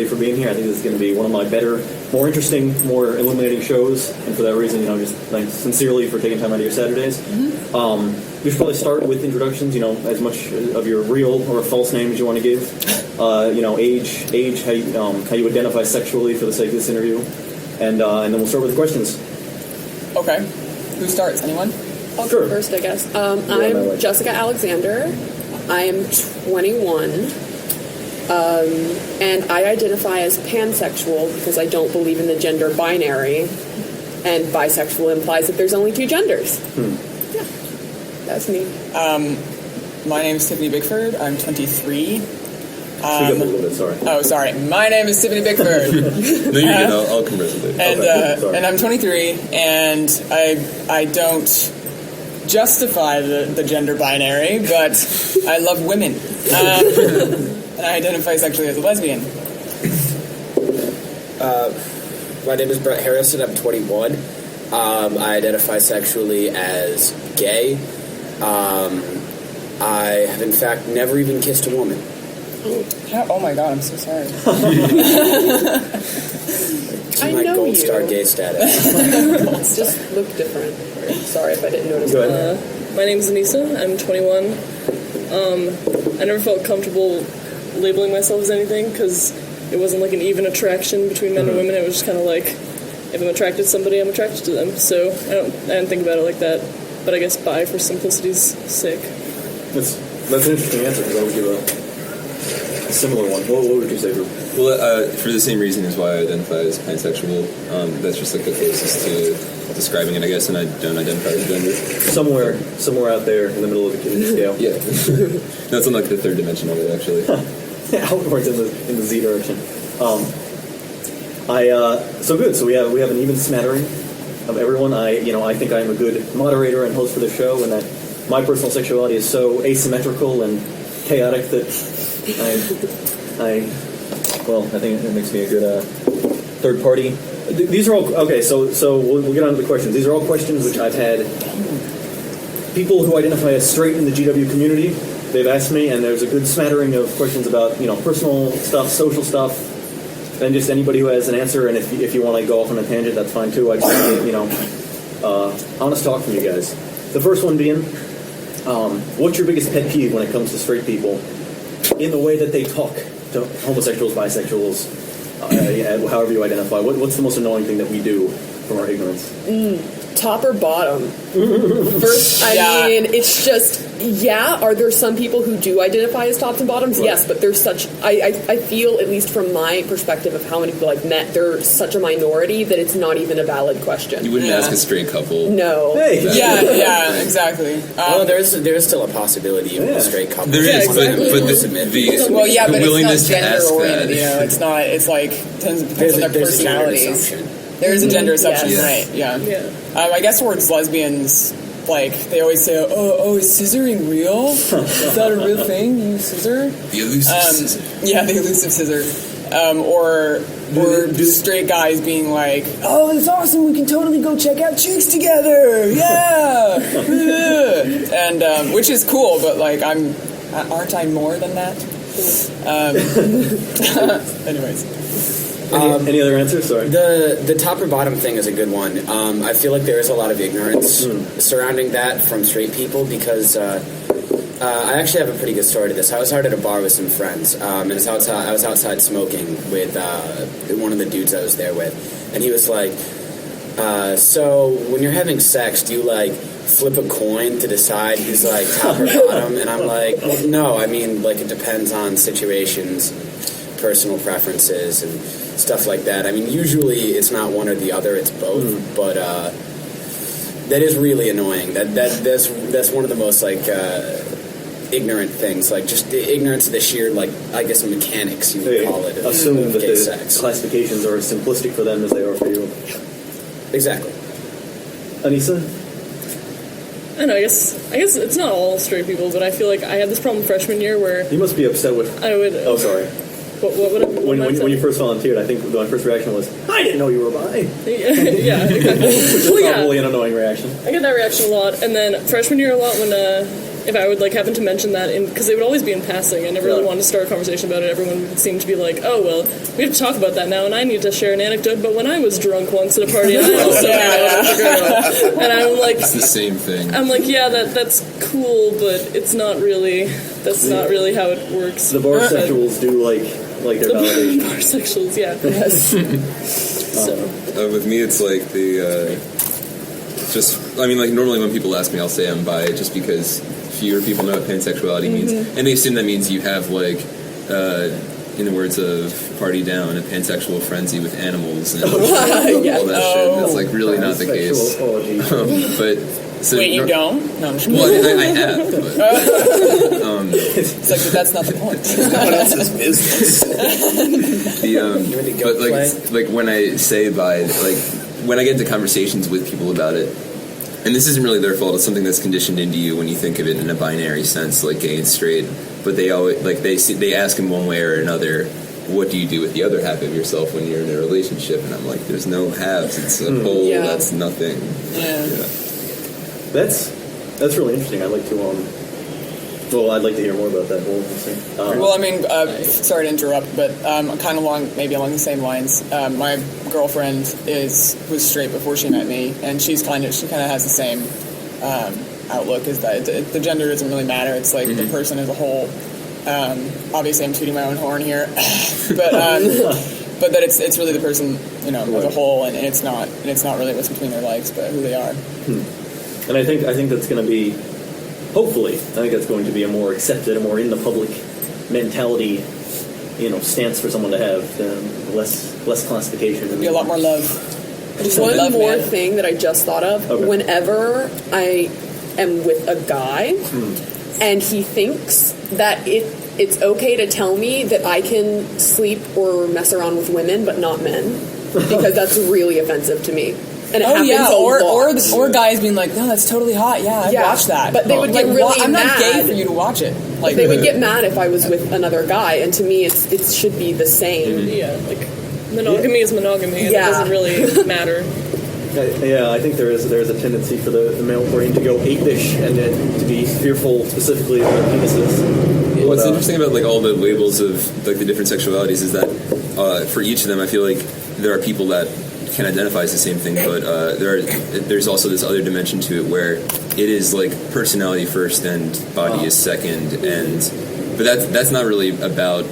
for being here. I think this is going to be one of my better, more interesting, more illuminating shows, and for that reason, just thanks sincerely for taking time out of your Saturdays. Mm-hmm. We should probably start with introductions. As much of your real or false name as you want to give. Age, how you identify sexually for the sake of this interview, and then we'll start with the questions. Okay, who starts? Anyone? I'll go first, I guess. I'm Jessica Alexander. I am 21. And I identify as pansexual because I don't believe in the gender binary, and bisexual implies that there's only two genders. Yeah, that's me. My name is Tiffany Bickford. I'm 23. Speak up a little bit, sorry. Oh, sorry. My name is Tiffany Bickford. No, you can. I'll converse with it. And I'm 23, and I don't justify the gender binary, but I love women. And I identify sexually as a lesbian. My name is Brett Harrison. I'm 21. I identify sexually as gay. I have, in fact, never even kissed a woman. Oh my god, I'm so sorry. I my know gold you. star gay status. Just look different. Sorry if I didn't notice. Go ahead. My name is Anissa. I'm 21. I never felt comfortable labeling myself as anything because it wasn't like an even attraction between men and women. It was just kind of like, if I'm attracted to somebody, I'm attracted to them. So I didn't think about it like that. But I guess bi for simplicity's sake. That's an interesting answer because I would give a similar one. What would you say, Drew? Well, for the same reason as why I identify as pansexual. That's just like the closest to describing it, I guess, and I don't identify as gender. Somewhere out there in the middle of the kiddie scale. Yeah. That's in like the third dimension of it, actually. Outwards in the Z direction. So good. So we have an even smattering of everyone. I think I'm a good moderator and host for the show, and that my personal sexuality is so asymmetrical and chaotic that I think it makes me a good third party. These are all okay. So we'll get on to the questions. These are all questions which I've had people who identify as straight in the GW community. They've asked me, and there's a good smattering of questions about personal stuff, social stuff, and just anybody who has an answer. And if you want to go off on a tangent, that's fine too. I just honest talk from you guys. The first one being, what's your biggest pet peeve when it comes to straight people in the way that they talk to homosexuals, bisexuals, however you identify? What's the most annoying thing that we do from our ignorance? Top or bottom? First, I mean, it's just, are there some people who do identify as tops and bottoms? Right. Yes, but there's such, I feel, at least from my perspective of how many people I've met, they're such a minority that it's not even a valid question. You wouldn't ask a straight couple. No. Hey. Yeah, exactly. Well, there's still a possibility even with a straight couple. There is, but the willingness to ask oriented, that. it's not, it's like, depends on their personalities. There is a gender assumption, right? Yeah. I guess towards lesbians, like they always say, "Oh, is scissoring real? Is that a real thing? You scissor?" The elusive scissor. Yeah, the elusive scissor. Or straight guys being like, "Oh, it's awesome! We can totally go check out chicks together! Yeah!" And which is cool, but like, aren't I more than that? Anyways. Any other answers? Sorry. The top or bottom thing is a good one. I feel like there is a lot of ignorance surrounding that from straight people because I actually have a pretty good story to this. I was out at a bar with some friends, and I was outside smoking with one of the dudes I was there with, and he was like, so when you're having sex, do you like flip a coin to decide who's like top or bottom? And I'm like, well, no, I mean, like, it depends on situations, personal preferences, and stuff like that. I mean, usually it's not one or the other, it's both, but that is really annoying. That's one of the most, like, ignorant things, like, just the ignorance of the sheer, like, I guess mechanics, you would call it. Assume that the sex. classifications are as simplistic for them as they are for you. Exactly. Anissa? I don't know, I guess it's not all straight people, but I feel like I had this problem freshman year where... You must be upset with... I would... Oh, sorry. When you first volunteered, I think my first reaction was, I didn't know you were bi. Yeah, exactly. Which is probably an annoying reaction. I get that reaction a lot. And then freshman year a lot when if I would like happen to mention that, because they would always be in passing. I never really wanted to start a conversation about it. Everyone would seem to be like, "Oh well, we have to talk about that now," and I need to share an anecdote. But when I was drunk once at a party, I also and I'm like, it's the same thing. I'm like, yeah, that's cool, but it's not really. That's not really how it works. The barsexuals do like their validation. Barsexuals, yeah. Yes. With me, it's like like normally when people ask me, I'll say I'm bi, just because fewer people know what pansexuality means, and they assume that means you have like, in the words of Party Down, a pansexual frenzy with animals and all that shit. That's like really not the case. But so wait, you don't? No, I'm just kidding. well, I have. But, It's like, but that's not the point. What else is business? But like when I say bi, like when I get into conversations with people about it, and this isn't really their fault. It's something that's conditioned into you when you think of it in a binary sense, like gay and straight. But they always they ask in one way or another, what do you do with the other half of yourself when you're in a relationship? And I'm like, there's no halves. It's a whole. Yeah. That's nothing. Yeah. That's really interesting. I'd like to I'd like to hear more about that. Well, I mean, sorry to interrupt, but kind of along the same lines. My girlfriend was straight before she met me, and she kind of has the same outlook. Is that the gender doesn't really matter. It's like the person as a whole. Obviously, I'm tooting my own horn here, but that it's really the person, as a whole, and it's not really what's between their legs, but who they are. And I think that's going to be. Hopefully, I think that's going to be a more accepted, a more in the public mentality, stance for someone to have. Less classification. There'll be a lot more love. One more thing that I just thought of. Okay. Whenever I am with a guy and he thinks that it's okay to tell me that I can sleep or mess around with women but not men, because that's really offensive to me. And it happens a lot. Or guys being like, no, that's totally hot. Yeah, I watched that. But they would get really I'm mad. not gay for you to watch it. Like they would get mad if I was with another guy, and to me, it should be the same. Yeah, like monogamy is monogamy, and it doesn't really matter. Yeah, I think there's a tendency for the male brain to go ape-ish and then to be fearful specifically of their penises. What's interesting about like all the labels of like the different sexualities is that for each of them, I feel like there are people that can identify as the same thing, but there's also this other dimension to it where it is like personality first and body is second, but that's not really about.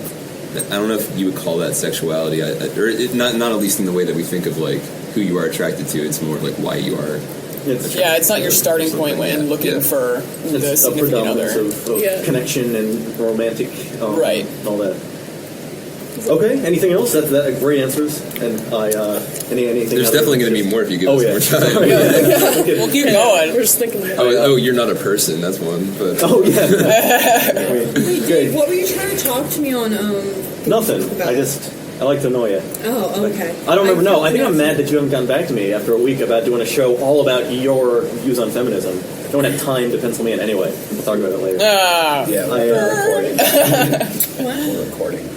I don't know if you would call that sexuality, not at least in the way that we think of like who you are attracted to. It's more like why you are. It's not your starting point when looking for the significant other. Of connection and romantic, right? All that. Okay. Anything else? That's great answers. And anything. There's definitely going to be more if you give us more time. We'll keep going. We're just thinking. You're not a person. That's one. But Good. What were you trying to talk to me on? Nothing. I like to annoy you. Oh, okay. I don't remember. No, I think I'm mad that you haven't gotten back to me after a week about doing a show all about your views on feminism. I don't have time to pencil me in anyway. We'll talk about it later. Yeah, we're recording. We're recording.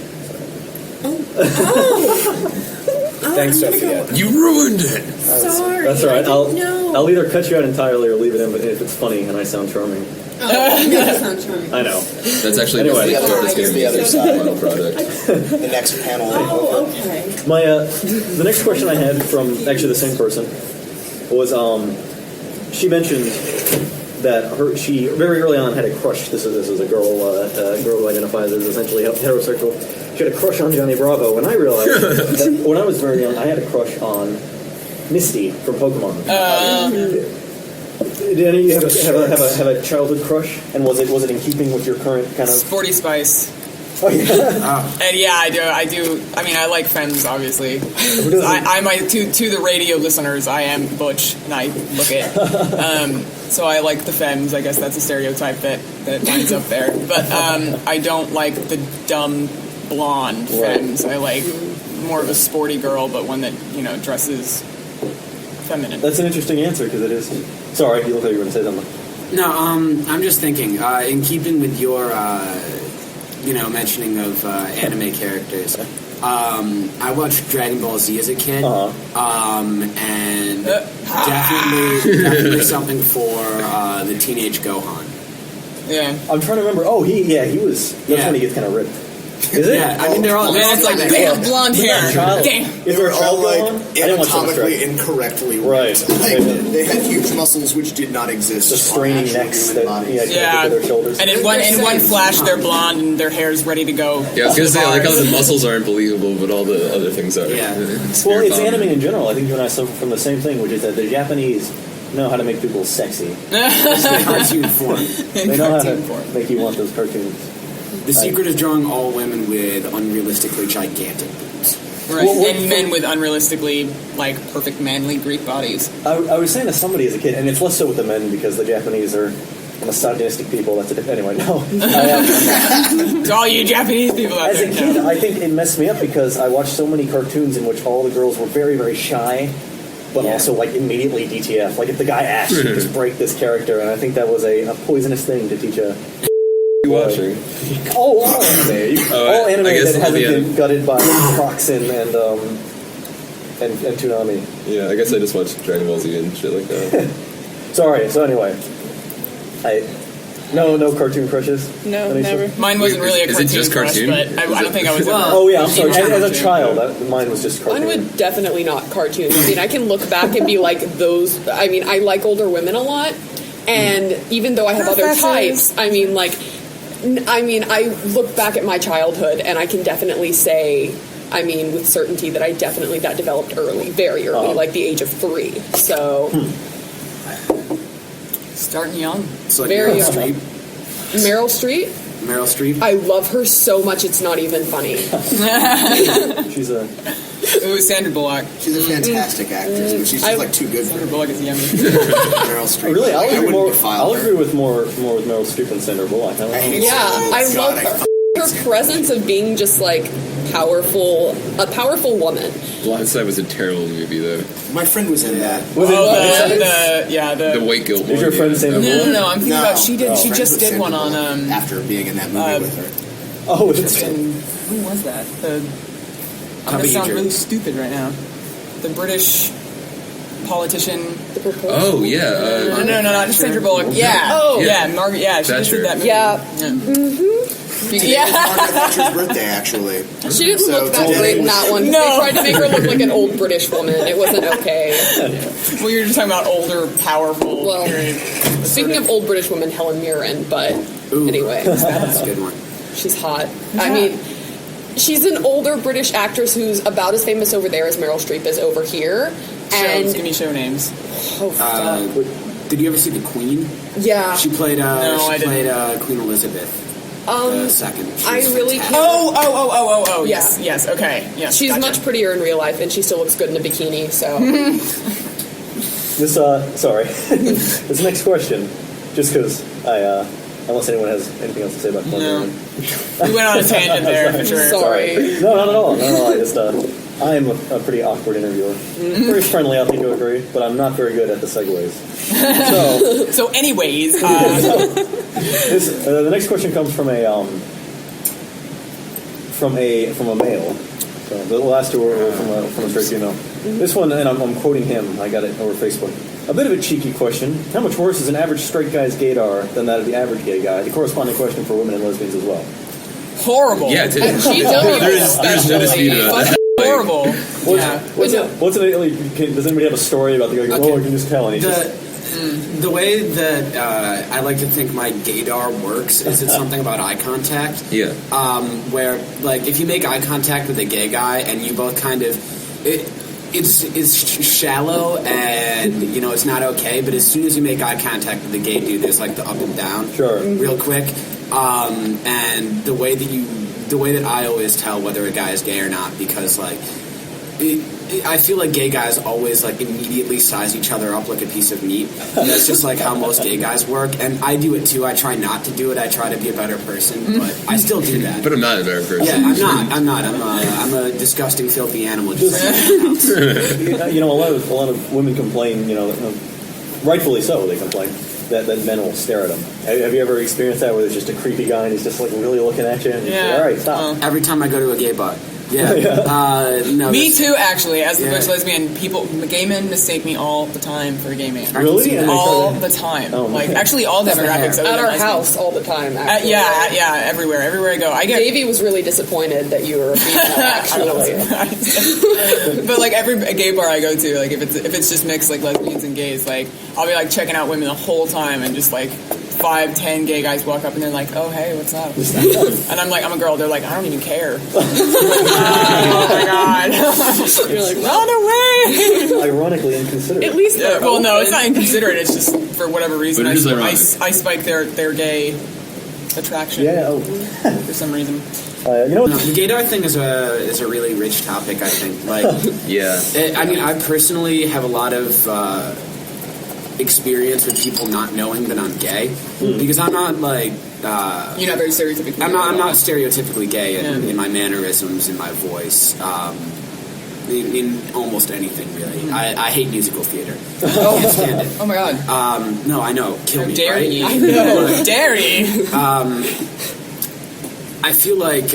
Thanks, Sophia. You ruined it. Sorry. That's all right. No. I'll either cut you out entirely or leave it in, but if it's funny and I sound charming. You never sound charming. I know. That's actually Anyway. the That's the other side. final product. The next panel. Oh, okay. My the next question I had from actually the same person was she mentioned that she very early on had a crush. This is a girl who identifies as essentially heterosexual. She had a crush on Johnny Bravo, and I realized that when I was very young, I had a crush on Misty from Pokemon. Did any of you have a childhood crush? And was it in keeping with your current kind of Sporty Spice? Oh yeah. And yeah, I do. I mean, I like Femmes, obviously. To the radio listeners, I am butch, and I look it. So I like the Femmes. I guess that's a stereotype that lines up there. But I don't like the dumb blonde Femmes. I like more of a sporty girl, but one that dresses feminine. That's an interesting answer because it is. Sorry, you look like you were going to say something. No, I'm just thinking. In keeping with your, mentioning of anime characters, I watched Dragon Ball Z as a kid, and definitely something for the teenage Gohan. Yeah. I'm trying to remember. Oh, he was. That's when he gets kind of ripped. Is it? Yeah, I mean they're all. Man, it's like they're bam, blonde hair. Child. Damn. Is They there were a all child like going on? I didn't watch Star anatomically Trek. incorrectly Right. ripped. Like, they had huge muscles which did not exist. The straining on actual necks human that bodies. Yeah. to their shoulders. And in one flash, they're blonde and their hair's ready to go. Yeah, I was gonna say, I like how the muscles aren't believable, but all the other things are. Yeah. Well, it's anime in general. I think you and I suffer from the same thing, which is that the Japanese know how to make people sexy. cartoon form. They know how to Cartoon form. make you want those cartoons. The secret is drawing all women with unrealistically gigantic boobs. Right. Well, And men with unrealistically, like, perfect manly Greek bodies. I was saying to somebody as a kid, and it's less so with the men because the Japanese are misogynistic people. Anyway, no. To all you Japanese people out As there. a kid, no. I think it messed me up because I watched so many cartoons in which all the girls were very, very shy, but also like immediately DTF. Like if the guy asked, you just break this character, and I think that was a poisonous thing to teach a. Watching. Oh, all anime. All anime I guess that all hasn't the been gutted by Proxin and Toonami. Yeah, I guess I just watched Dragon Ball Z and shit like that. Sorry. So anyway, no cartoon crushes. No, Anisha? never. Mine wasn't really a Is cartoon it just crush, cartoon? but I don't think I was. Oh yeah, I'm sorry. Huge As a cartoon. child, mine was just cartoon. Mine would definitely not cartoons. I mean, I can look back and be like, those. I mean, I like older women a lot, and even though I have other Professors. types, I look back at my childhood, and I can definitely say, I mean, with certainty that that developed early, very early, like the age of 3. So, Starting young. So like Very Meryl young. Streep. Meryl Streep, Meryl Streep. I love her so much, it's not even funny. She's a. Ooh, Sandra Bullock. She's a fantastic actress, but she's just like too good for Sandra Bullock is yummy. Meryl Streep. Really, Like, I wouldn't defile I'll her. agree with more with Meryl Streep and Sandra Bullock. I don't know. I hate Yeah, Sandra I Bullock. love God, her presence of being just like a powerful woman. Blindside was a terrible movie, though. My friend was in that. Was The white guilt Is one. your friend Sandra Bullock? No, I'm thinking No, about she my just friend was did Sandra one on Bullock after being in that movie with her. Oh, it's who was that? I'm gonna Tommy sound Eater. really stupid right now. The British politician. Oh, yeah. No, not Sandra Bullock. Yeah. Oh. Yeah, Margaret. Yeah, she just Thatcher. did that movie. Yeah. Yeah. Margaret Thatcher's birthday, actually. She didn't So look that today great in was- that one. No. They tried to make her look like an old British woman. It wasn't okay. Well, you're just talking about older, powerful. Well, speaking of old British women, Helen Mirren, but anyway, That's a good one. she's hot. I mean, she's an older British actress who's about as famous over there as Meryl Streep is over here. Shows, give And me show names. Did you ever see The Queen? yeah, She played. I she played Queen Elizabeth II. She I was really fantastic. can't. Oh, Yeah. yes, okay. Yes, She's gotcha. much prettier in real life, and she still looks good in a bikini. So this. Sorry. This next question, just because unless anyone has anything else to say about No. Clemson. We went on a tangent there, for sure. sorry. No, not at all. I just I am a pretty awkward interviewer. Very friendly, I think you'll agree, but I'm not very good at the segues. So So, anyways, the next question comes from a male. So the last two were from a straight female. This one, and I'm quoting him. I got it over Facebook. A bit of a cheeky question. How much worse is an average straight guy's gaydar than that of the average gay guy? The corresponding question for women and lesbians as well. horrible. Yeah, GW. there's no dispute about that. Horrible. What's does anybody have a story about the guy? Okay. Oh, I can just tell. And he just, The way that I like to think my gaydar works is it's something about eye contact. Yeah. Where, like, if you make eye contact with a gay guy and you both kind of... It's shallow and, you know, it's not okay, but as soon as you make eye contact with the gay dude, there's, like, the up and down Sure. real quick. And the way that I always tell whether a guy is gay or not, because, like... I feel like gay guys always like immediately size each other up like a piece of meat. That's just like how most gay guys work, and I do it too. I try not to do it. I try to be a better person, but I still do that. But I'm not a better person. Yeah, I'm not. I'm a disgusting, filthy animal. Just you know, a lot of women complain. You know, rightfully so. They complain that men will stare at them. Have you ever experienced that, where there's just a creepy guy and he's just like really looking at you? And you say, all right, stop. every time I go to a gay bar. Yeah. No. Me too, actually. As the Yeah. butch lesbian, gay men mistake me all the time for a gay man. Really? And they All try to- the time. Oh, my like, God. actually, all demographics. other At than our lesbians. house all the time, actually. Yeah, everywhere I go. I get. Davey was really disappointed that you were a female, actually. But like every gay bar I go to, like if it's just mixed like lesbians and gays, like I'll be like checking out women the whole time, and just like 5-10 gay guys walk up and they're like, "Oh hey, what's up?" And I'm like, "I'm a girl." They're like, "I don't even care." Oh my god! You're like, run away! Ironically inconsiderate. At least they're Well, no, open. it's not inconsiderate. It's just for whatever reason But it is ironic. I spike their gay attraction. Yeah. Oh. For some reason. You know. No, the gaydar thing is a really rich topic. I think. Like, Yeah. I mean, I personally have a lot of experience with people not knowing that I'm gay because I'm not like. You're not very stereotypically. I'm not stereotypically gay in Yeah. my mannerisms, in my voice, in almost anything really. I hate musical theater. I can't stand it. Oh my god! No, I know. Kill How me, dare right? you? I know. Dare you? I feel like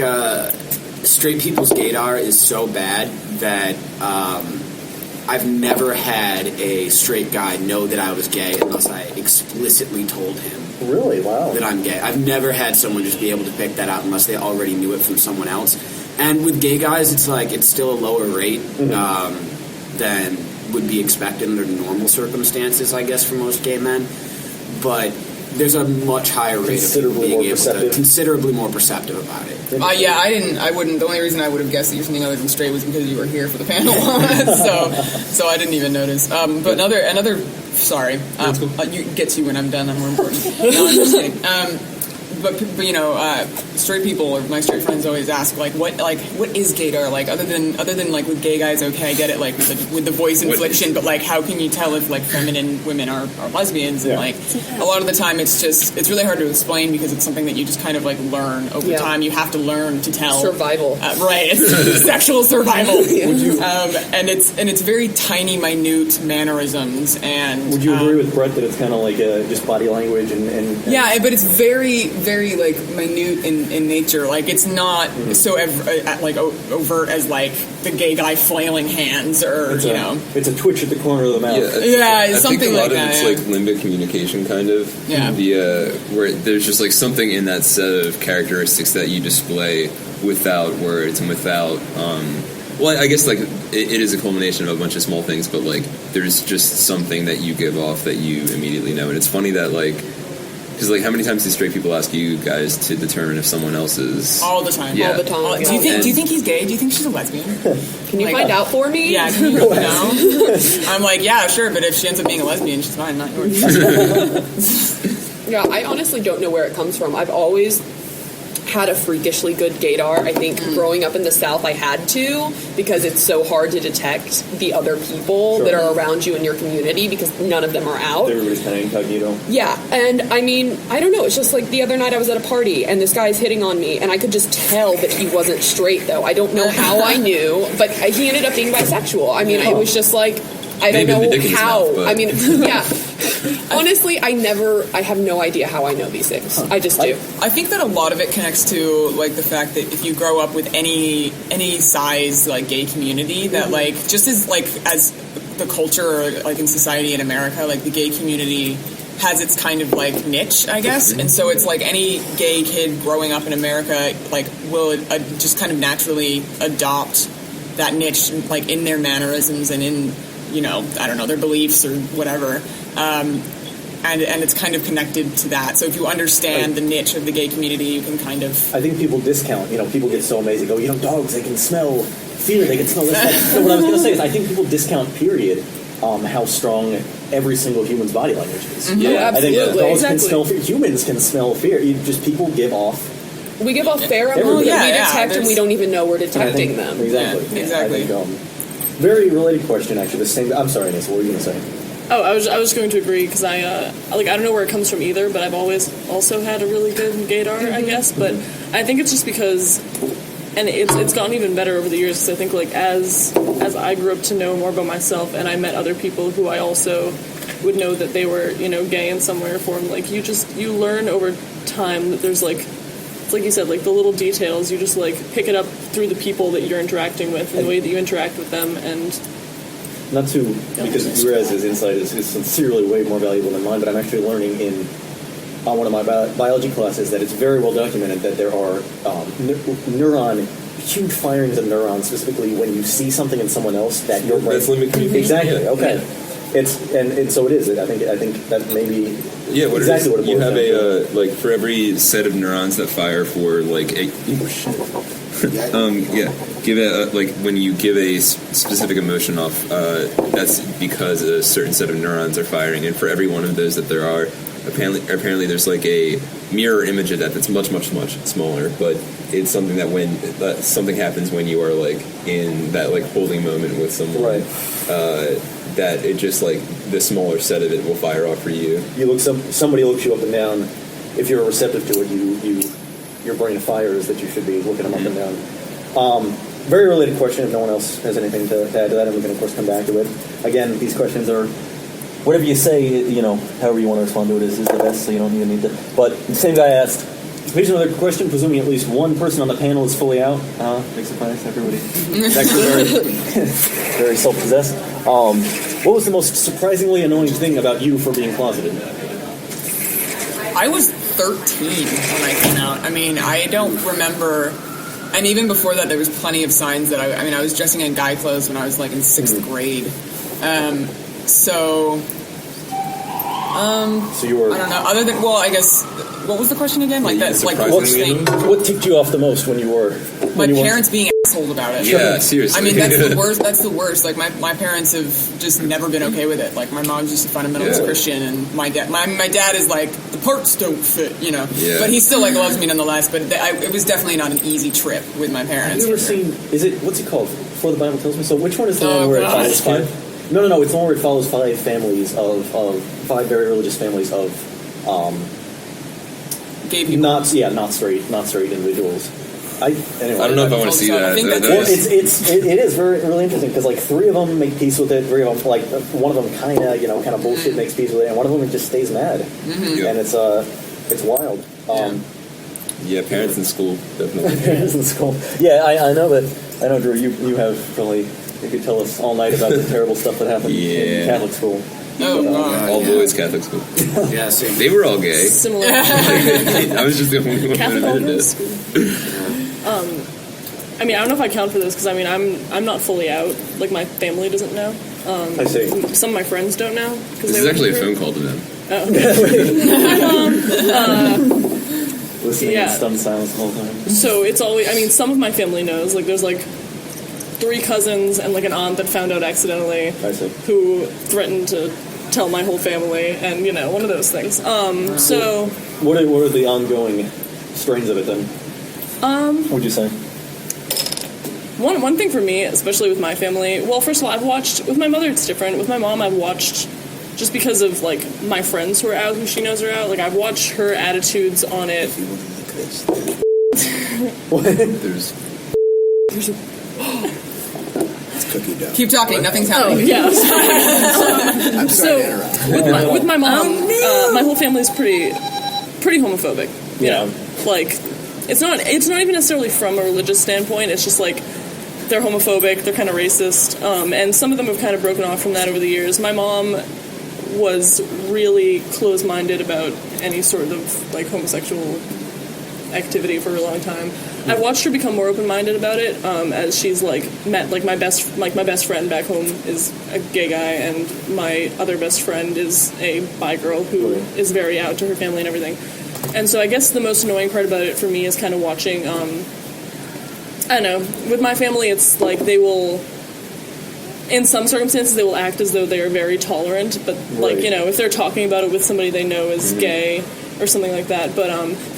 straight people's gaydar is so bad that I've never had a straight guy know that I was gay unless I explicitly told him Really? Wow. that I'm gay. I've never had someone just be able to pick that out unless they already knew it from someone else. And with gay guys, it's like it's still a lower rate than would be expected under normal circumstances, I guess, for most gay men. But there's a much higher rate of people being able to considerably more perceptive about it. Yeah, I wouldn't. The only reason I would have guessed that you're something other than straight was because you were here for the panel. so I didn't even notice. But another. Sorry, you get to you when I'm done. I'm more important. No, I'm just kidding. But you know, straight people or my straight friends always ask what is gaydar like other than like with gay guys? Okay, I get it, like with the voice inflection, but like how can you tell if like feminine women are lesbians? And like a lot of the time it's really hard to explain because it's something that you just kind of like learn over time. You have to learn to tell Survival. Right, it's sexual survival. And it's very tiny, minute mannerisms. And Would you agree with Brett that it's kind of like just body language and yeah, but it's very, very like minute in nature. Like it's not so like overt as like the gay guy flailing hands or it's a twitch at the corner of the mouth. Yeah, it's I something think a lot like of that. it's like limbic communication, kind of. Yeah. Where there's just like something in that set of characteristics that you display without words and without. Well, I guess like it is a culmination of a bunch of small things, but like there's just something that you give off that you immediately know, and it's funny that like. Because, like, how many times do straight people ask you guys to determine if someone else is... All the time. Yeah. All the time. Do you think he's gay? Do you think she's a lesbian? Can you find out for me? Yeah, can you know? I'm like, yeah, sure, but if she ends up being a lesbian, she's fine, not yours. Yeah, I honestly don't know where it comes from. I've always had a freakishly good gaydar. I think growing up in the South I had to, because it's so hard to detect the other people that are around you in your community because none of them are out. Everybody's kind of incognito. Yeah, and I mean, I don't know, it's just like the other night I was at a party and this guy's hitting on me and I could just tell that he wasn't straight though. I don't know how I knew, but he ended up being bisexual. I mean, it was just like, I don't Maybe the know dick in his how. mouth, but- I mean, yeah. Honestly, I have no idea how I know these things. I just do. I think that a lot of it connects to like the fact that if you grow up with any size like gay community, that like just as the culture or like in society in America, like the gay community has its kind of like niche, I guess, and so it's like any gay kid growing up in America like will just kind of naturally adopt that niche like in their mannerisms and in I don't know, their beliefs or whatever. And it's kind of connected to that. So if you understand the niche of the gay community, you can kind of... I think people discount, people get so amazed. They go, dogs, they can smell fear, they can smell this. No, what I was going to say is I think people discount, period, how strong every single human's body language is. Mm-hmm. Yeah, I think absolutely. dogs can smell fear. Humans can smell fear. People give off... We give off pheromones Everybody. that we Yeah, detect and we don't even know we're detecting them. Exactly. Yeah, exactly. I think, very related question, actually. The same. I'm sorry, Nessa. What were you going to say? Oh, I was going to agree because I don't know where it comes from either, but I've always also had a really good gaydar, I guess. But I think it's just because, and it's gotten even better over the years. Because I think like as I grew up to know more about myself, and I met other people who I also would know that they were gay in some way or form. Like you learn over time that there's like it's like you said, like the little details. You just like pick it up through the people that you're interacting with and the way that you interact with them. And not to, because your guys' insight is sincerely way more valuable than mine, but I'm actually learning in one of my biology classes that it's very well documented that there are huge firings of neurons, specifically when you see something in someone else that your brain... That's limbic communication. Exactly, Yeah. okay. Yeah. It's and so it is. I think that may be Exactly what it you have boils down to. like for every set of neurons that fire for like a give it like when you give a specific emotion off, that's because a certain set of neurons are firing, and for every one of those that there are, apparently there's like a mirror image of that that's much smaller, but it's something that when something happens when you are like in that like holding moment with someone, Right. that it just like the smaller set of it will fire off for you. You look somebody looks you up and down. If you're receptive to it, your brain fires that you should be looking them up and down. Very related question. If no one else has anything to add to that, and we can of course come back to it. Again, these questions are whatever you say. However you want to respond to it is the best. So you don't even need to. But the same guy asked. Here's another question. Presuming at least one person on the panel is fully out. Big surprise, everybody. It's actually very, very self-possessed. What was the most surprisingly annoying thing about you for being closeted? I was 13 when I came out. I mean, I don't remember, and even before that, there was plenty of signs that I was dressing in guy clothes when I was like in 6th grade. So you were. I don't know. Other than, I guess, what was the question again? Like that, like Surprisingly worst thing. annoying? What ticked you off the most when you were? My parents being assholes about it. Yeah, seriously. I mean, that's the worst. That's the worst. Like my parents have just never been okay with it. Like my mom's just a fundamentalist Christian, and my dad is like the parts don't fit, Yeah. But he still like loves me nonetheless. But it was definitely not an easy trip with my parents. Have you ever seen? Is it what's it called? Before the Bible tells me. So which one is the one where it follows God. five? No. It's the one where it follows 5 families of 5 very religious families of Gay people. not straight individuals. Anyway, I don't know if I want to see that. I think that's- Well, it is really interesting because like 3 of them make peace with it. 3 of them, like one of them, kind of bullshit makes peace with it, and one of them just stays mad, and it's wild. Yeah, parents in school, definitely. Parents in school. Yeah, I know that. I know, Drew. You have probably. You could tell us all night about the terrible stuff that happened in Catholic school. Oh, God. All boys Catholic school. Yeah, same. They were all gay. Similar. I was just the only one Catholic that admitted school. it. I mean, I don't know if I count for this because I mean, I'm not fully out. Like my family doesn't know. I see. Some of my friends don't know. This is actually a phone call to them. Listening Yeah. in stunned silence the whole time. So it's always. I mean, some of my family knows. Like there's like 3 cousins and like an aunt that found out accidentally, I see. who threatened to tell my whole family, and one of those things. So What are the ongoing strains of it then? What would you say? one thing for me, especially with my family, well, first of all, I've watched with my mother. It's different. With my mom, I've watched just because of like my friends who are out, who she knows are out. Like I've watched her attitudes on it. There's It's cookie dough. Keep talking. Nothing's Oh happening. yeah. I'm sorry to interrupt. with my mom, my whole family's pretty homophobic. You Yeah. know? Like it's not even necessarily from a religious standpoint. It's just like they're homophobic, they're kind of racist, and some of them have kind of broken off from that over the years. My mom was really close-minded about any sort of like homosexual activity for a long time. I've watched her become more open-minded about it as she's like met like my best friend back home is a gay guy, and my other best friend is a bi girl who is very out to her family and everything. And so I guess the most annoying part about it for me is kind of watching. I don't know. With my family, it's like they will, in some circumstances, they will act as though they are very tolerant, but like if they're talking about it with somebody they know is gay or something like that. But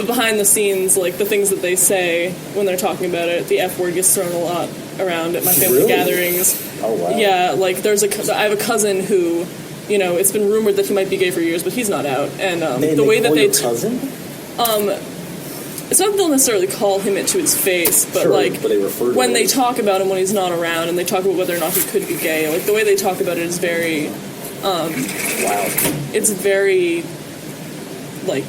behind the scenes, like the things that they say when they're talking about it, the F word gets thrown a lot around at my family gatherings. Oh wow. Yeah, like I have a cousin who, it's been rumored that he might be gay for years, but he's not out. And the way that call they your cousin. it's not that they'll necessarily call him it to his face, but But they refer to when it they as- talk about him when he's not around, and they talk about whether or not he could be gay, like the way they talk about it is very, Wow. it's very, like,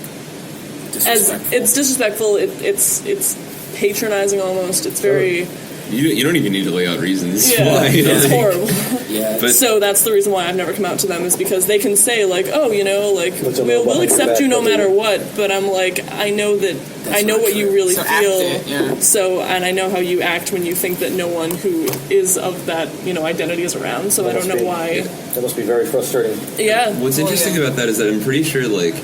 It's disrespectful. It's patronizing almost. It's very. You don't even need to lay out reasons why. It's horrible. Yeah. But So that's the reason why I've never come out to them, is because they can say like, oh, we'll accept you no matter what. But I'm like, I know what you really So feel. So, and I know how you act when you think that no one who is of that identity is around. So I don't know why. That must be very frustrating. Yeah. what's interesting about that is that I'm pretty sure, like,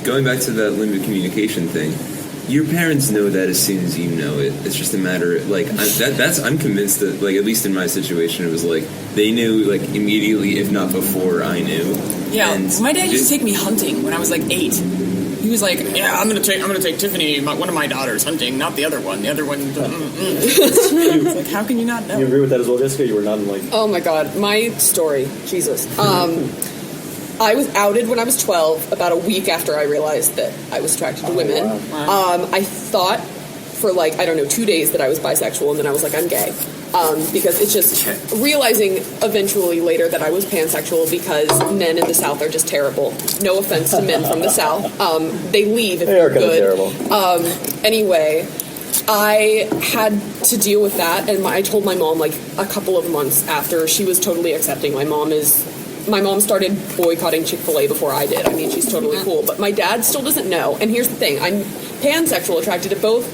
going back to that limited communication thing, your parents know that as soon as you know it. It's just a matter of, like, I'm convinced that, like, at least in my situation, it was like they knew, like, immediately, if not before I knew. Yeah, And my dad used to take me hunting when I was like 8. He was like, "Yeah, I'm gonna take Tiffany, one of my daughters, hunting, not the other one. The other one." It's like, how can you not know? You agree with that as well, Jessica? You were nodding like. Oh my god, my story. Jesus. I was outed when I was 12, about a week after I realized that I was attracted to women. Wow. I thought for 2 days that I was bisexual, and then I was like, I'm gay. Because it's just realizing eventually later that I was pansexual, because men in the South are just terrible. No offense to men from the South. They leave if They are you're kind of good. terrible. Anyway, I had to deal with that, and I told my mom like a couple of months after. She was totally accepting. My mom started boycotting Chick-fil-A before I did. I mean, she's totally cool. But my dad still doesn't know. And here's the thing. I'm pansexual, attracted to both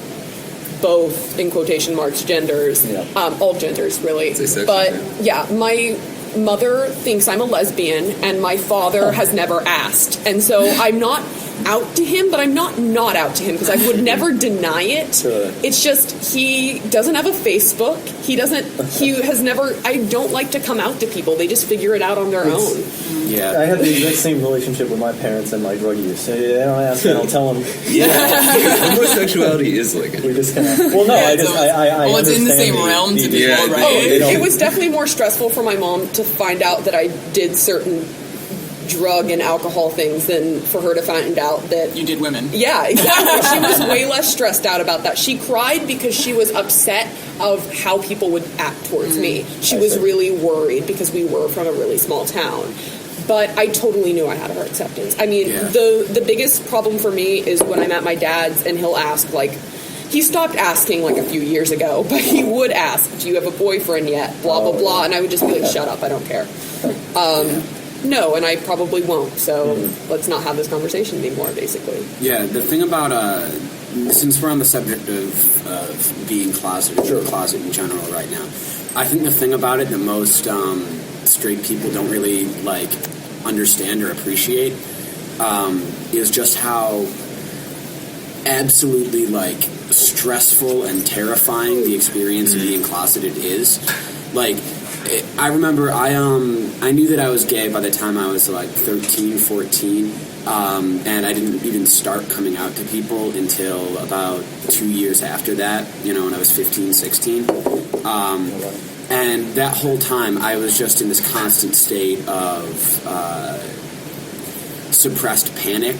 in quotation marks, genders. Yeah. All genders, really. Asexual, But, yeah, my mother thinks I'm a lesbian, and my father has never asked. And so I'm not out to him, but I'm not out to him, because I would never deny it. Sure. It's just he doesn't have a Facebook. He has never. I don't like to come out to people. They just figure it out on their own. Yeah. I had the exact same relationship with my parents and my drug use. They don't ask me, I'll tell them. homosexuality is like it. We just kind of. Well, no, Yeah, I just. I well, it's in the understand same realm to people, Yeah, right? they don't- It was definitely more stressful for my mom to find out that I did certain drug and alcohol things than for her to find out that. You did women. Yeah, exactly. She was way less stressed out about that. She cried because she was upset of how people would act towards me. She was really worried because we were from a really small town. But I totally knew I had her acceptance. I mean, the biggest problem for me is when I'm at my dad's and he'll ask, like, he stopped asking like a few years ago, but he would ask, do you have a boyfriend yet? Blah, blah, blah. And I would just be like, shut up, I don't care. No, and I probably won't. So let's not have this conversation anymore, basically. Yeah, the thing about, since we're on the subject of being closeted, or closet in general right now, I think the thing about it that most straight people don't really, like, understand or appreciate is just how absolutely, like, stressful and terrifying the experience of being closeted is. Like, I remember I knew that I was gay by the time I was like 13, 14, and I didn't even start coming out to people until about 2 years after that, when I was 15, 16. And that whole time I was just in this constant state of suppressed panic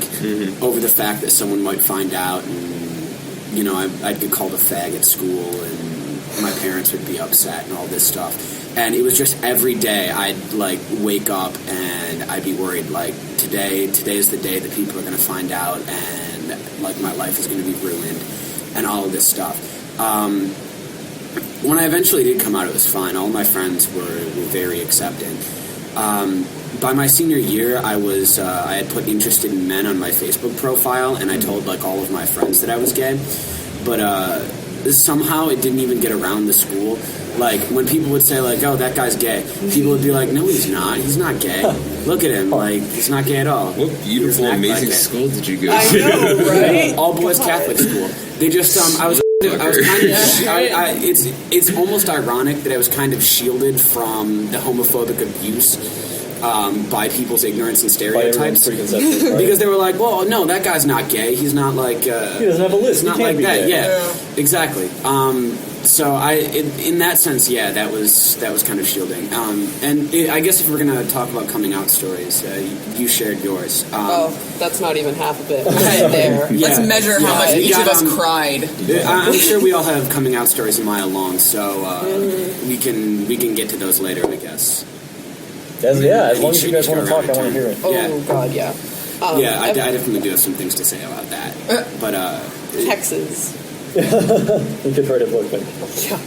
over the fact that someone might find out, and I'd get called a fag at school, and my parents would be upset and all this stuff. And it was just every day I'd, like, wake up and I'd be worried, like, today's the day that people are going to find out, and, like, my life is going to be ruined and all of this stuff. When I eventually did come out, it was fine. All my friends were very accepting. By my senior year, I had put interested in men on my Facebook profile, and I told, like, all of my friends that I was gay. But somehow it didn't even get around the school. Like, when people would say, like, oh, that guy's gay, people would be like, no, he's not. He's not gay. Look at him. Like, he's not gay at all. What beautiful, amazing school did you go to? I know, right? All boys Catholic school. They just, I was kind of, it's almost ironic that I was kind of shielded from the homophobic abuse by people's ignorance and stereotypes. Because they were like, well, no, that guy's not gay. He's not like... he doesn't have a list. He's not like that. Yeah, exactly. So in that sense, yeah, that was kind of shielding. And I guess if we're going to talk about coming out stories, you shared yours. That's not even half of it. Right there. Let's measure how much each of us cried. I'm sure we all have coming out stories a mile long, so we can get to those later, I guess. As long as you guys want to talk, I want to hear it. Oh, God, yeah. I definitely do have some things to say about that. But Texas. You could write a book, but Yeah.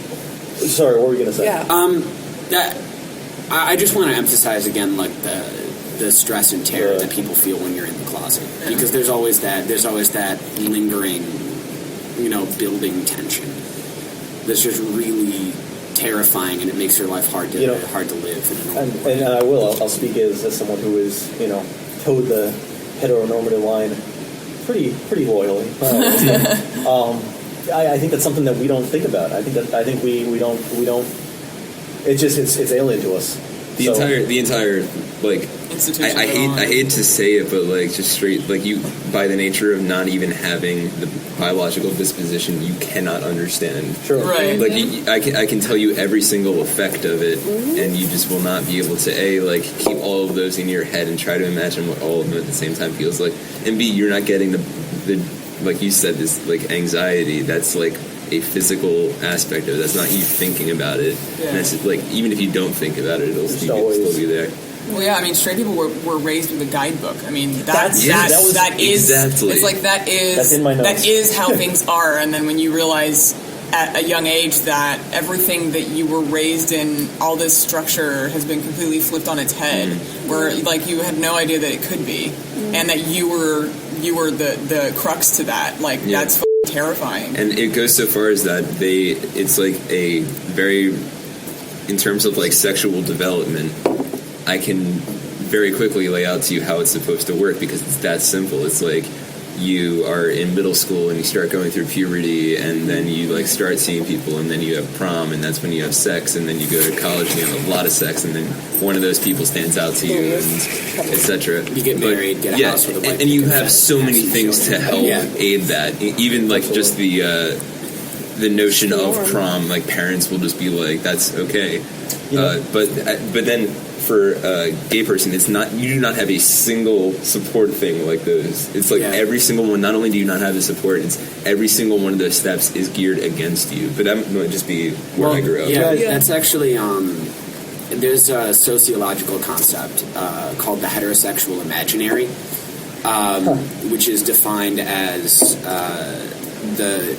sorry, what were you going to say? Yeah. I just want to emphasize again, like the stress and terror that people feel when you're in the closet, because there's always that lingering, building tension that's just really terrifying, and it makes your life hard to live. And I'll speak as someone who is, towed the heteronormative line pretty loyally. I think that's something that we don't think about. I think we don't. It's alien to us. The entire like Institution. I hate to say it, but like just straight like you, by the nature of not even having the biological disposition, you cannot understand. Sure. Right. Like I can tell you every single effect of it, and you just will not be able to keep all of those in your head and try to imagine what all of them at the same time feels like, and B, you're not getting the like you said, this like anxiety that's like a physical aspect of it. That's not you thinking about it. Yeah. And it's like even if you don't think about it, it'll still be there. Well, yeah, I mean, straight people were raised with a guidebook. I mean, that is exactly. It's like That's in my notes. that is how things are. And then when you realize at a young age that everything that you were raised in, all this structure has been completely flipped on its head, where like you had no idea that it could be, and that you were the crux to that. Like that's terrifying. And it goes so far as that it's like a very, in terms of like sexual development, I can very quickly lay out to you how it's supposed to work, because it's that simple. It's like you are in middle school and you start going through puberty, and then you like start seeing people, and then you have prom, and that's when you have sex, and then you go to college and you have a lot of sex, and then one of those people stands out to you, and etc. You get married, get a house with a wife, and you have so many things to help aid that. Even like just the notion of prom, like parents will just be like, that's okay. But then for a gay person, it's not. You do not have a single support thing like those. It's like every single one. Not only do you not have the support, it's every single one of those steps is geared against you. But that might just be where I grew up. Yeah, that's actually. There's a sociological concept called the heterosexual imaginary, which is defined as the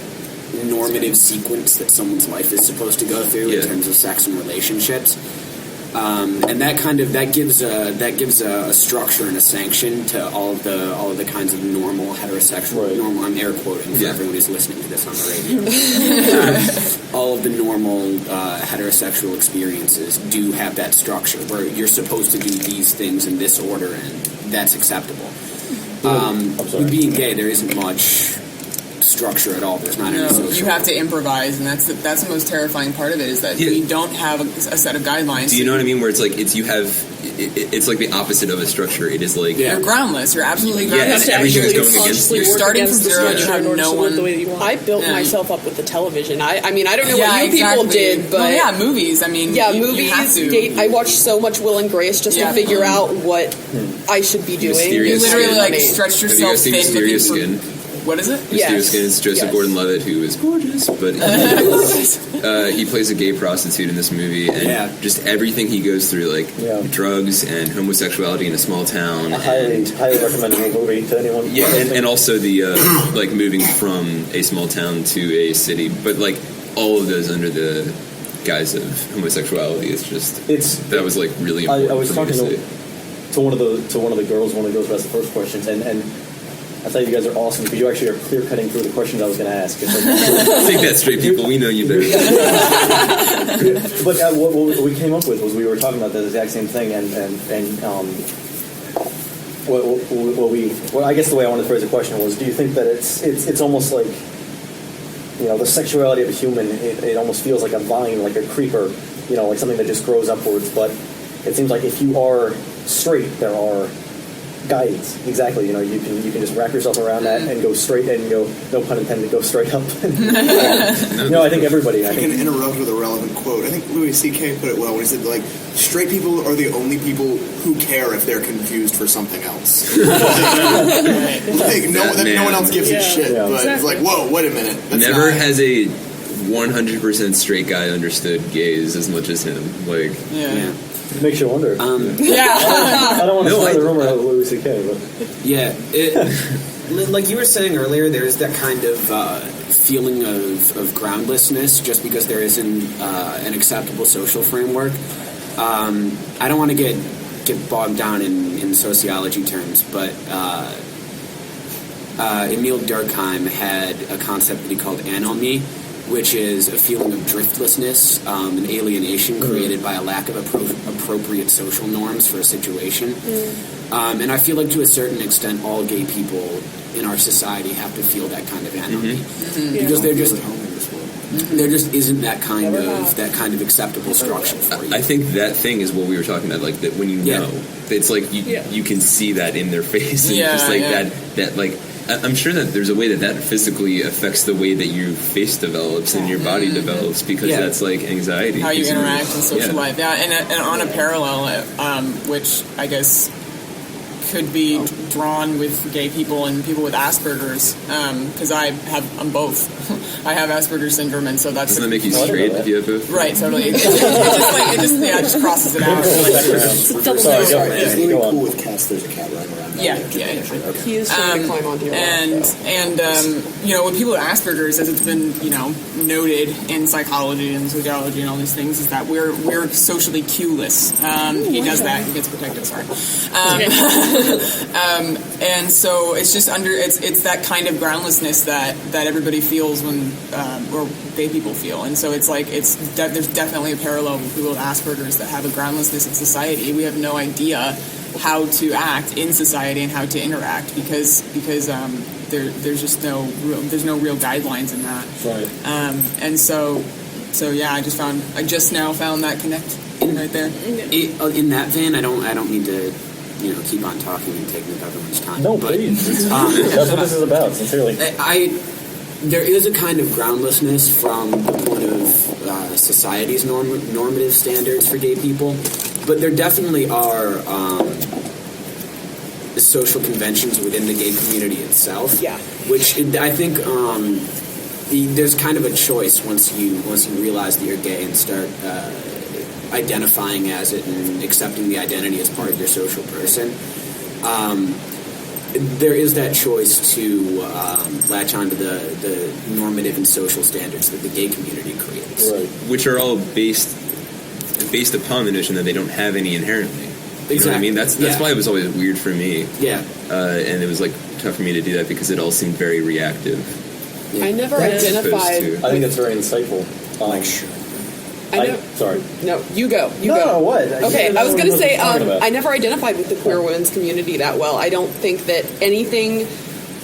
normative sequence that someone's life is supposed to go through in terms of sex and relationships. And that gives a structure and a sanction to all of the kinds of normal heterosexual normal. I'm air quoting for everyone who's listening to this on the radio. All of the normal heterosexual experiences do have that structure where you're supposed to do these things in this order, and that's acceptable. With being gay, there isn't much structure at all. There's not any social. You have to improvise, and that's the most terrifying part of it, is that we don't have a set of guidelines. Do you know what I mean? Where it's like it's like the opposite of a structure. It is like you're groundless. You're absolutely groundless. Yeah, everything's going against you. You're starting from zero. You have no one. I built myself up with the televition. I mean, I don't know what you people did, but movies. I mean, movies. You have to. I watched so much Will and Grace just to figure out what I should be doing. You literally stretched yourself thin. Mysterious Skin? What is it? Mysterious Skin is Joseph Gordon-Levitt, who is gorgeous, but he plays a gay prostitute in this movie, and just everything he goes through, like drugs and homosexuality in a small town. I highly recommend the movie to anyone. Yeah, and also the like moving from a small town to a city, but like all of those under the guise of homosexuality. That was like really important. I was talking to one of the girls when it goes past the first questions, and I thought you guys are awesome because you actually are clear cutting through the questions I was going to ask. It's like, take that straight, people. We know you better. But what we came up with was we were talking about the exact same thing, and I guess the way I wanted to phrase the question was: do you think that it's almost like, the sexuality of a human? It almost feels like a vine, like a creeper, like something that just grows upwards. But it seems like if you are straight, there are guides. Exactly. You can just wrap yourself around that and go straight, and go, no pun intended, go straight up. I think everybody. I can interrupt with a relevant quote. I think Louis C.K. put it well when he said, like, straight people are the only people who care if they're confused for something else. Like, no one else gives a shit. Yeah. But it's like, whoa, wait a minute. Never has a 100% straight guy understood gays as much as him. Like, Makes you wonder. Yeah. I don't want to No, start I- a rumor about Louis C.K., but Yeah, like you were saying earlier, there's that kind of feeling of groundlessness just because there isn't an acceptable social framework. I don't want to get bogged down in sociology terms, but Emil Durkheim had a concept that he called anomie, which is a feeling of driftlessness, and alienation created by a lack of appropriate social norms for a situation. And I feel like to a certain extent, all gay people in our society have to feel that kind of anomie because there just isn't that kind of acceptable structure for you. I think that thing is what we were talking about, like that when you know, it's like you can see that in their face, and just like that like. I'm sure that there's a way that physically affects the way that your face develops and your body develops because that's like anxiety. How you interact in social life. Yeah, and on a parallel, which I guess could be drawn with gay people and people with Asperger's, because I'm both. I have Asperger's syndrome, and so that's... Doesn't that make you straight if you have both? Right, totally. It just crosses it out. It's a double Sorry, go sorry. ahead. It's really Go on. cool with cats. There's a cat running around. Yeah. He is trying to climb onto your lap, And though. you know, with people with Asperger's, as it's been noted in psychology and sociology and all these things, is that we're socially cueless. He does that. He gets protected. Sorry. And so it's just it's that kind of groundlessness that everybody feels when or gay people feel, and so it's like there's definitely a parallel with people with Asperger's that have a groundlessness in society. We have no idea how to act in society and how to interact because there's just no real guidelines in that. Right. And so yeah, I just now found that connect right there. In that vein, I don't need to keep on talking and taking up everyone's time. No, but, please. That's what this is about, sincerely. There is a kind of groundlessness from the point of society's normative standards for gay people, but there definitely are social conventions within the gay community itself. Yeah. Which I think there's kind of a choice once you realize that you're gay and start identifying as it and accepting the identity as part of your social person. There is that choice to latch onto the normative and social standards that the gay community creates. Right. Which are all based upon the notion that they don't have any inherently. You know what I mean? That's why it was always weird for me. Yeah. And it was like tough for me to do that because it all seemed very reactive. Yeah. I never As opposed identified. to- I think that's very insightful. Sorry. No, you go. No, what? Okay, I was going to say, talking about. I never identified with the queer women's community that well. I don't think that anything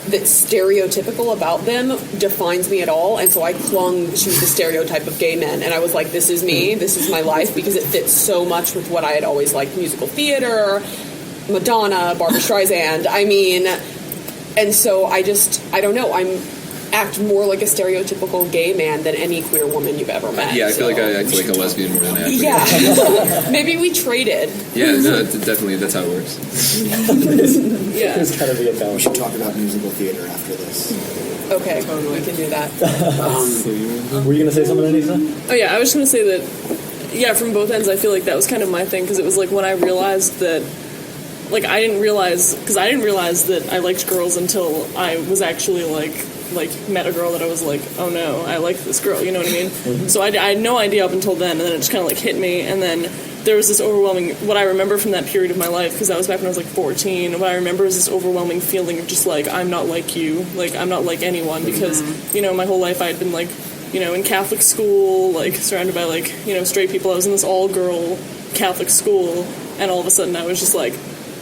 that's stereotypical about them defines me at all, and so I clung to the stereotype of gay men, and I was like, this is me, this is my life, because it fits so much with what I had always liked, musical theater, Madonna, Barbra Streisand, and so I don't know, act more like a stereotypical gay man than any queer woman you've ever met. Yeah, I feel like I act like a lesbian more than I act like Yeah. Maybe we traded. Yeah, no, definitely, that's how it works. Yeah. There's got to be a We balance. should talk about musical theater after this. Okay, we can do that. Were you going to say something, Anissa? Oh yeah, I was just gonna say that. Yeah, from both ends, I feel like that was kind of my thing because it was like when I realized that, like, I didn't realize that I liked girls until I was actually like met a girl that I was like, oh no, I like this girl, you know what I mean? Mm-hmm. So I had no idea up until then, and then it just kind of like hit me, and then there was this overwhelming, what I remember from that period of my life, because that was back when I was like 14, what I remember is this overwhelming feeling of just like, I'm not like you, like I'm not like anyone, because, my whole life I had been like, in Catholic school, like surrounded by like, straight people. I was in this all-girl Catholic school, and all of a sudden I was just like,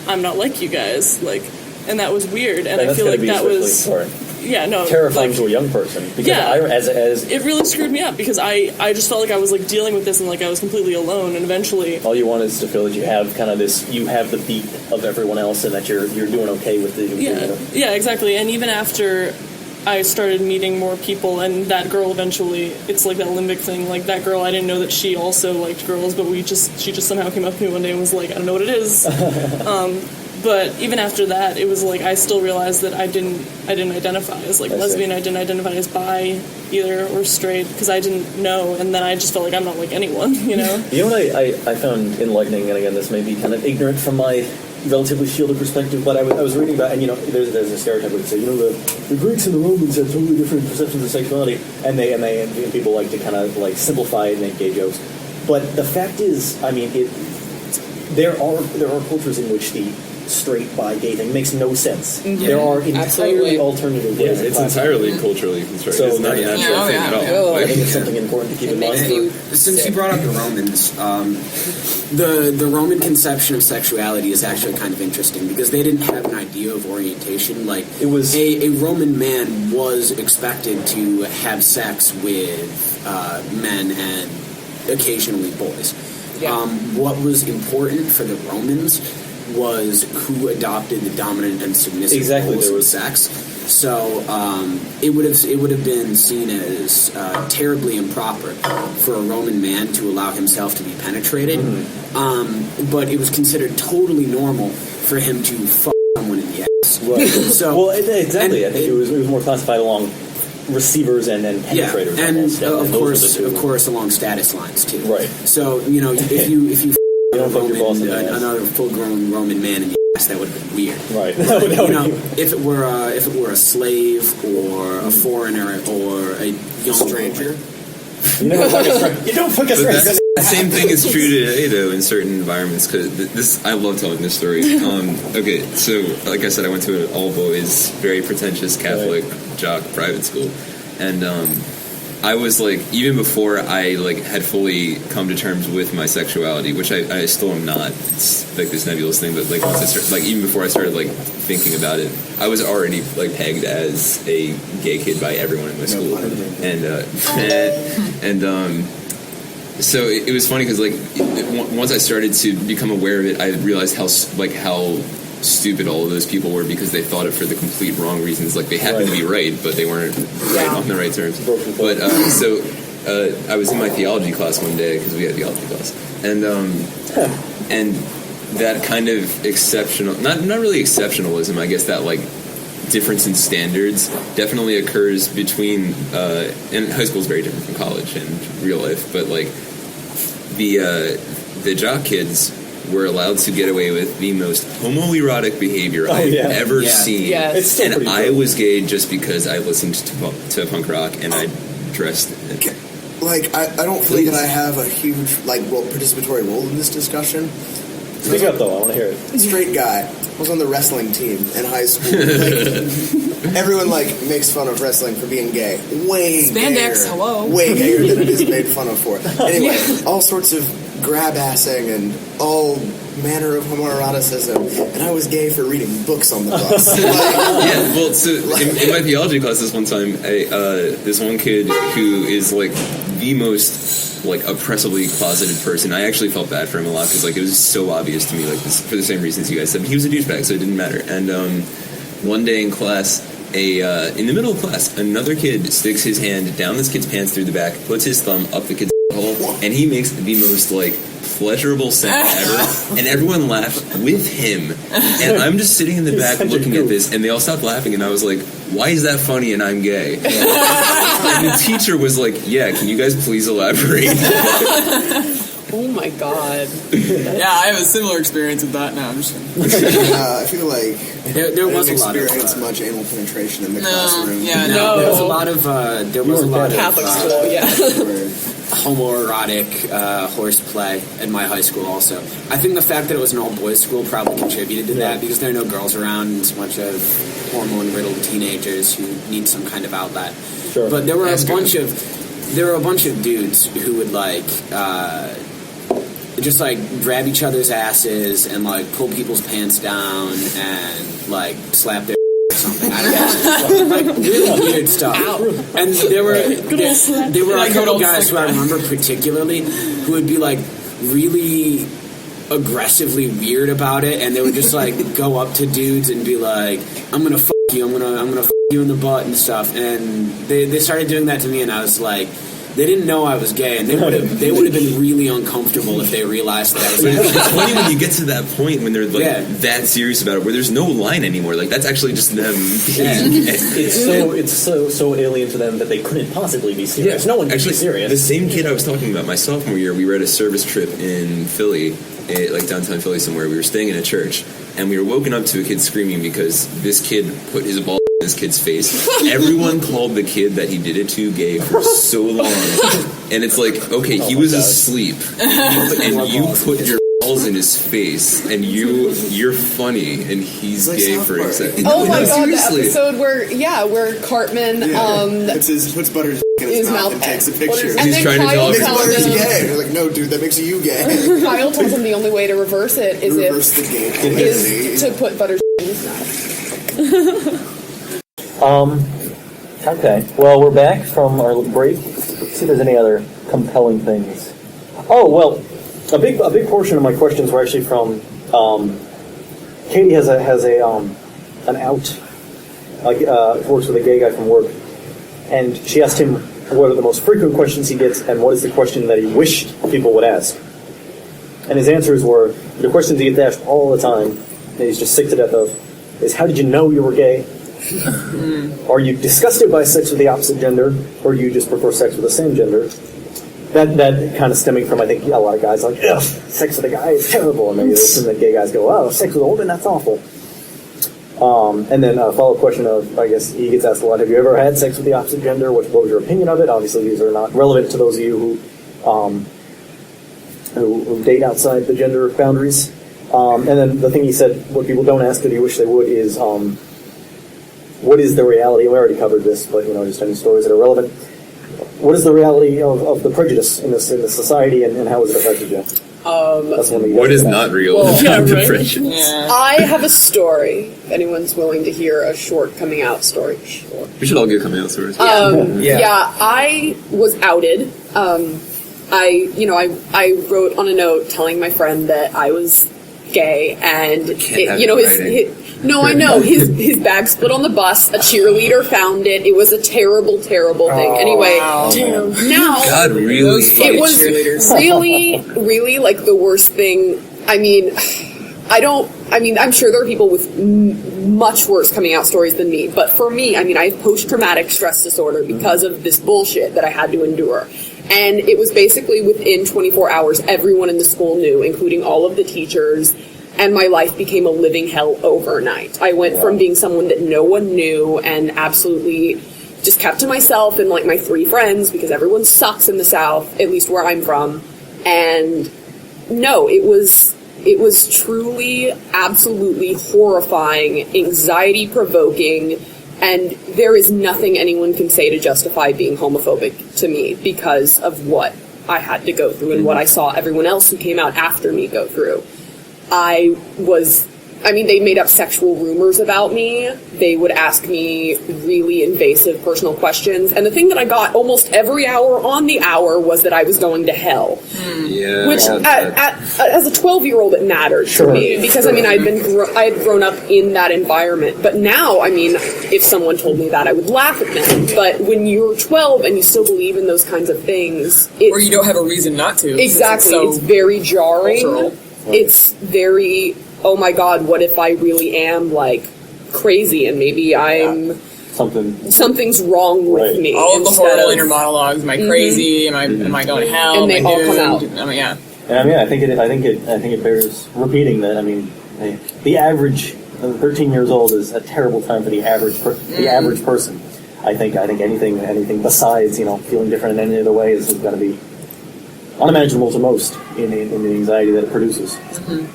I'm not like you guys, like, and that was weird, and I feel like that was... terrifying to a young person because as it really screwed me up because I just felt like I was like dealing with this and like I was completely alone, and eventually all you want is to feel that you have kind of you have the beat of everyone else and that you're doing okay with the yeah exactly. And even after I started meeting more people, and that girl eventually, it's like that limbic thing, like that girl, I didn't know that she also liked girls, but she just somehow came up to me one day and was like, I don't know what it is. But even after that, it was like I still realized that I didn't identify as like lesbian. I didn't identify as bi. either or straight because I didn't know, and then I just felt like I'm not like anyone, you know? You know what I found enlightening, and again, this may be kind of ignorant from my relatively shielded perspective, but I was reading about, and you know, there's a stereotype where they say, you know, the Greeks and the Romans had totally different perceptions of sexuality, and people like to kind of like simplify it and make gay jokes. But the fact is, I mean, there are cultures in which the straight bi gay thing makes no sense. Mm-hmm. There are entirely Absolutely. alternative ways. It's entirely culturally constructed. So, It's not a yeah. natural thing at all. Oh. I think it's something important to keep in mind. Since you brought up the Romans, the Roman conception of sexuality is actually kind of interesting because they didn't have an idea of orientation. Like It was- a Roman man was expected to have sex with men and occasionally boys. Yeah. What was important for the Romans was who adopted the dominant and submissive Exactly, roles there in was- sex. So it would have been seen as terribly improper for a Roman man to allow himself to be penetrated, but it was considered totally normal for him to fuck someone in the ass. Right. So Well, exactly. and I think it was more classified along receivers and penetrators. and almost, of those were the two. course, along status lines too. Right. So if you don't fuck your boss in the ass. another full-grown Roman man in the ass, that would have been weird. Right. But, That would be- if it were a slave or a foreigner or a young Stranger. You never fuck a stranger. You don't fuck a But stranger. that's, the same thing is true today, though, in certain environments. Because I love telling this story. Okay, so like I said, I went to an all-boys, very pretentious Catholic jock private school, and I was like, even before I like had fully come to terms with my sexuality, which I still am not. It's like this nebulous thing, but like once I started, like even before I started like thinking about it, I was already like pegged as a gay kid by everyone in my school, so it was funny because like once I started to become aware of it, I realized how stupid all of those people were because they thought it for the complete wrong reasons. Like they happened to be right, but they weren't right on the right terms. But I was in my theology class one day because we had theology class, and that kind of exceptional, not really exceptionalism, I guess that like difference in standards definitely occurs between and high school is very different from college and real life, but like the jock kids were allowed to get away with the most homoerotic behavior I've ever seen. Yes. It's still And pretty I cool. was gay just because I listened to punk rock and I dressed. Like, I don't feel that I have a huge, participatory role in this discussion. Speak up, though. I want to hear it. Straight guy. I was on the wrestling team in high school. Everyone, makes fun of wrestling for being gay. Way Spandex, gayer. hello. Way gayer than it is made fun of for. Anyway, all sorts of grab-assing and all manner of homoeroticism. And I was gay for reading books on the bus. Yeah, well, so in my theology class this one time, this one kid who is like the most oppressively closeted person, I actually felt bad for him a lot because it was so obvious to me, this, for the same reasons you guys said. He was a douchebag, so it didn't matter. And one day in class, in the middle of class, another kid sticks his hand down this kid's pants through the back, puts his thumb up the kid's hole, and he makes the most pleasurable sound ever, and everyone laughed with him. And I'm just sitting in the back looking at this, and they all stopped laughing, and I was like, why is that funny and I'm gay? And the teacher was like, yeah, can you guys please elaborate? Oh my god. Yeah, I have a similar experience with that. No, I'm just kidding. I feel like there was I a didn't lot of experience much anal penetration in the No, classroom. yeah, No. there was a lot of Catholic school, yeah. homoerotic horseplay at my high school also. I think the fact that it was an all-boys school probably contributed to that because there are no girls around and it's a bunch of hormone-riddled teenagers who need some kind of outlet. Sure. But there were a bunch of dudes who would just grab each other's asses and pull people's pants down and slap their or something. I don't know. Really weird stuff. Ow. And there were a couple guys who I remember particularly who would be really aggressively weird about it, and they would just go up to dudes and be like, "I'm gonna fuck you, I'm gonna fuck you in the butt and stuff." And they started doing that to me, and I was like, They didn't know I was gay, and they would have been really uncomfortable if they realized that I was It's actually. funny when you get to that point when they're like that serious about it, where there's no line anymore. Like that's actually just them. It's so alien to them that they couldn't possibly be serious. No one can be serious. The same kid I was talking about, my sophomore year, we were at a service trip in Philly, like downtown Philly somewhere. We were staying in a church, and we were woken up to a kid screaming because this kid put his ball in this kid's face. Everyone called the kid that he did it to gay for so long, and it's like, okay, he was asleep, and you put your balls in his face, and you're funny, and he's gay for exactly. Oh my god, the episode where Cartman puts butter in his mouth and takes a picture. And He's trying to tell Makes everyone. butter gay. They're like, no, dude, that makes you gay. Kyle tells him the only way to reverse it is Reverse the gay is to put butter in his mouth. Okay. Well, we're back from our little break. Let's see if there's any other compelling things. Oh well, a big portion of my questions were actually from Katie has an out, works with a gay guy from work, and she asked him what are the most frequent questions he gets and what is the question that he wished people would ask. And his answers were the questions he gets asked all the time, and he's just sick to death of, is how did you know you were gay? Are you disgusted by sex with the opposite gender, or do you just prefer sex with the same gender? That kind of stemming from, I think, a lot of guys like, ugh, sex with a guy is terrible, and maybe the gay guys go, oh, sex with a woman, that's awful. And then a follow-up question of, I guess he gets asked a lot, have you ever had sex with the opposite gender? What was your opinion of it? Obviously, these are not relevant to those of you who date outside the gender boundaries. And then the thing he said, what people don't ask that he wish they would is, what is the reality? And we already covered this, but just any stories that are relevant. What is the reality of the prejudice in this society, and how has it affected you? That's one of the What is not real about depression? I have a story. If anyone's willing to hear a short coming out story, sure. We should all get coming out stories. I was outed. I wrote on a note telling my friend that I was gay, and his bag split on the bus. A cheerleader found it. It was a terrible, terrible thing. Anyway, now God, really? it was really, really like the worst thing. I'm sure there are people with much worse coming out stories than me, but for me, I have post-traumatic stress disorder because of this bullshit that I had to endure. And it was basically within 24 hours, everyone in the school knew, including all of the teachers, and my life became a living hell overnight. I went from being someone that no one knew and absolutely just kept to myself and like my 3 friends, because everyone sucks in the South, at least where I'm from. And no, it was truly, absolutely horrifying, anxiety-provoking, and there is nothing anyone can say to justify being homophobic to me because of what I had to go through and what I saw everyone else who came out after me go through. They made up sexual rumors about me. They would ask me really invasive personal questions. And the thing that I got almost every hour on the hour was that I was going to hell. Yeah. Which, as a 12-year-old, it mattered to me. Because, I had grown up in that environment. But now, if someone told me that, I would laugh at them. But when you're 12 and you still believe in those kinds of things... or you don't have a reason not to. Exactly. It's very jarring. Cultural. It's very... oh my god, what if I really am, crazy and maybe I'm... Something's wrong with me. All of the horrible inner monologues. Am I crazy? Am I going to hell? And they all come out. And I think it bears repeating that, the average 13 years old is a terrible time for the average person. I think anything besides, feeling different in any other way is going to be unimaginable to most in the anxiety that it produces. Mm-hmm.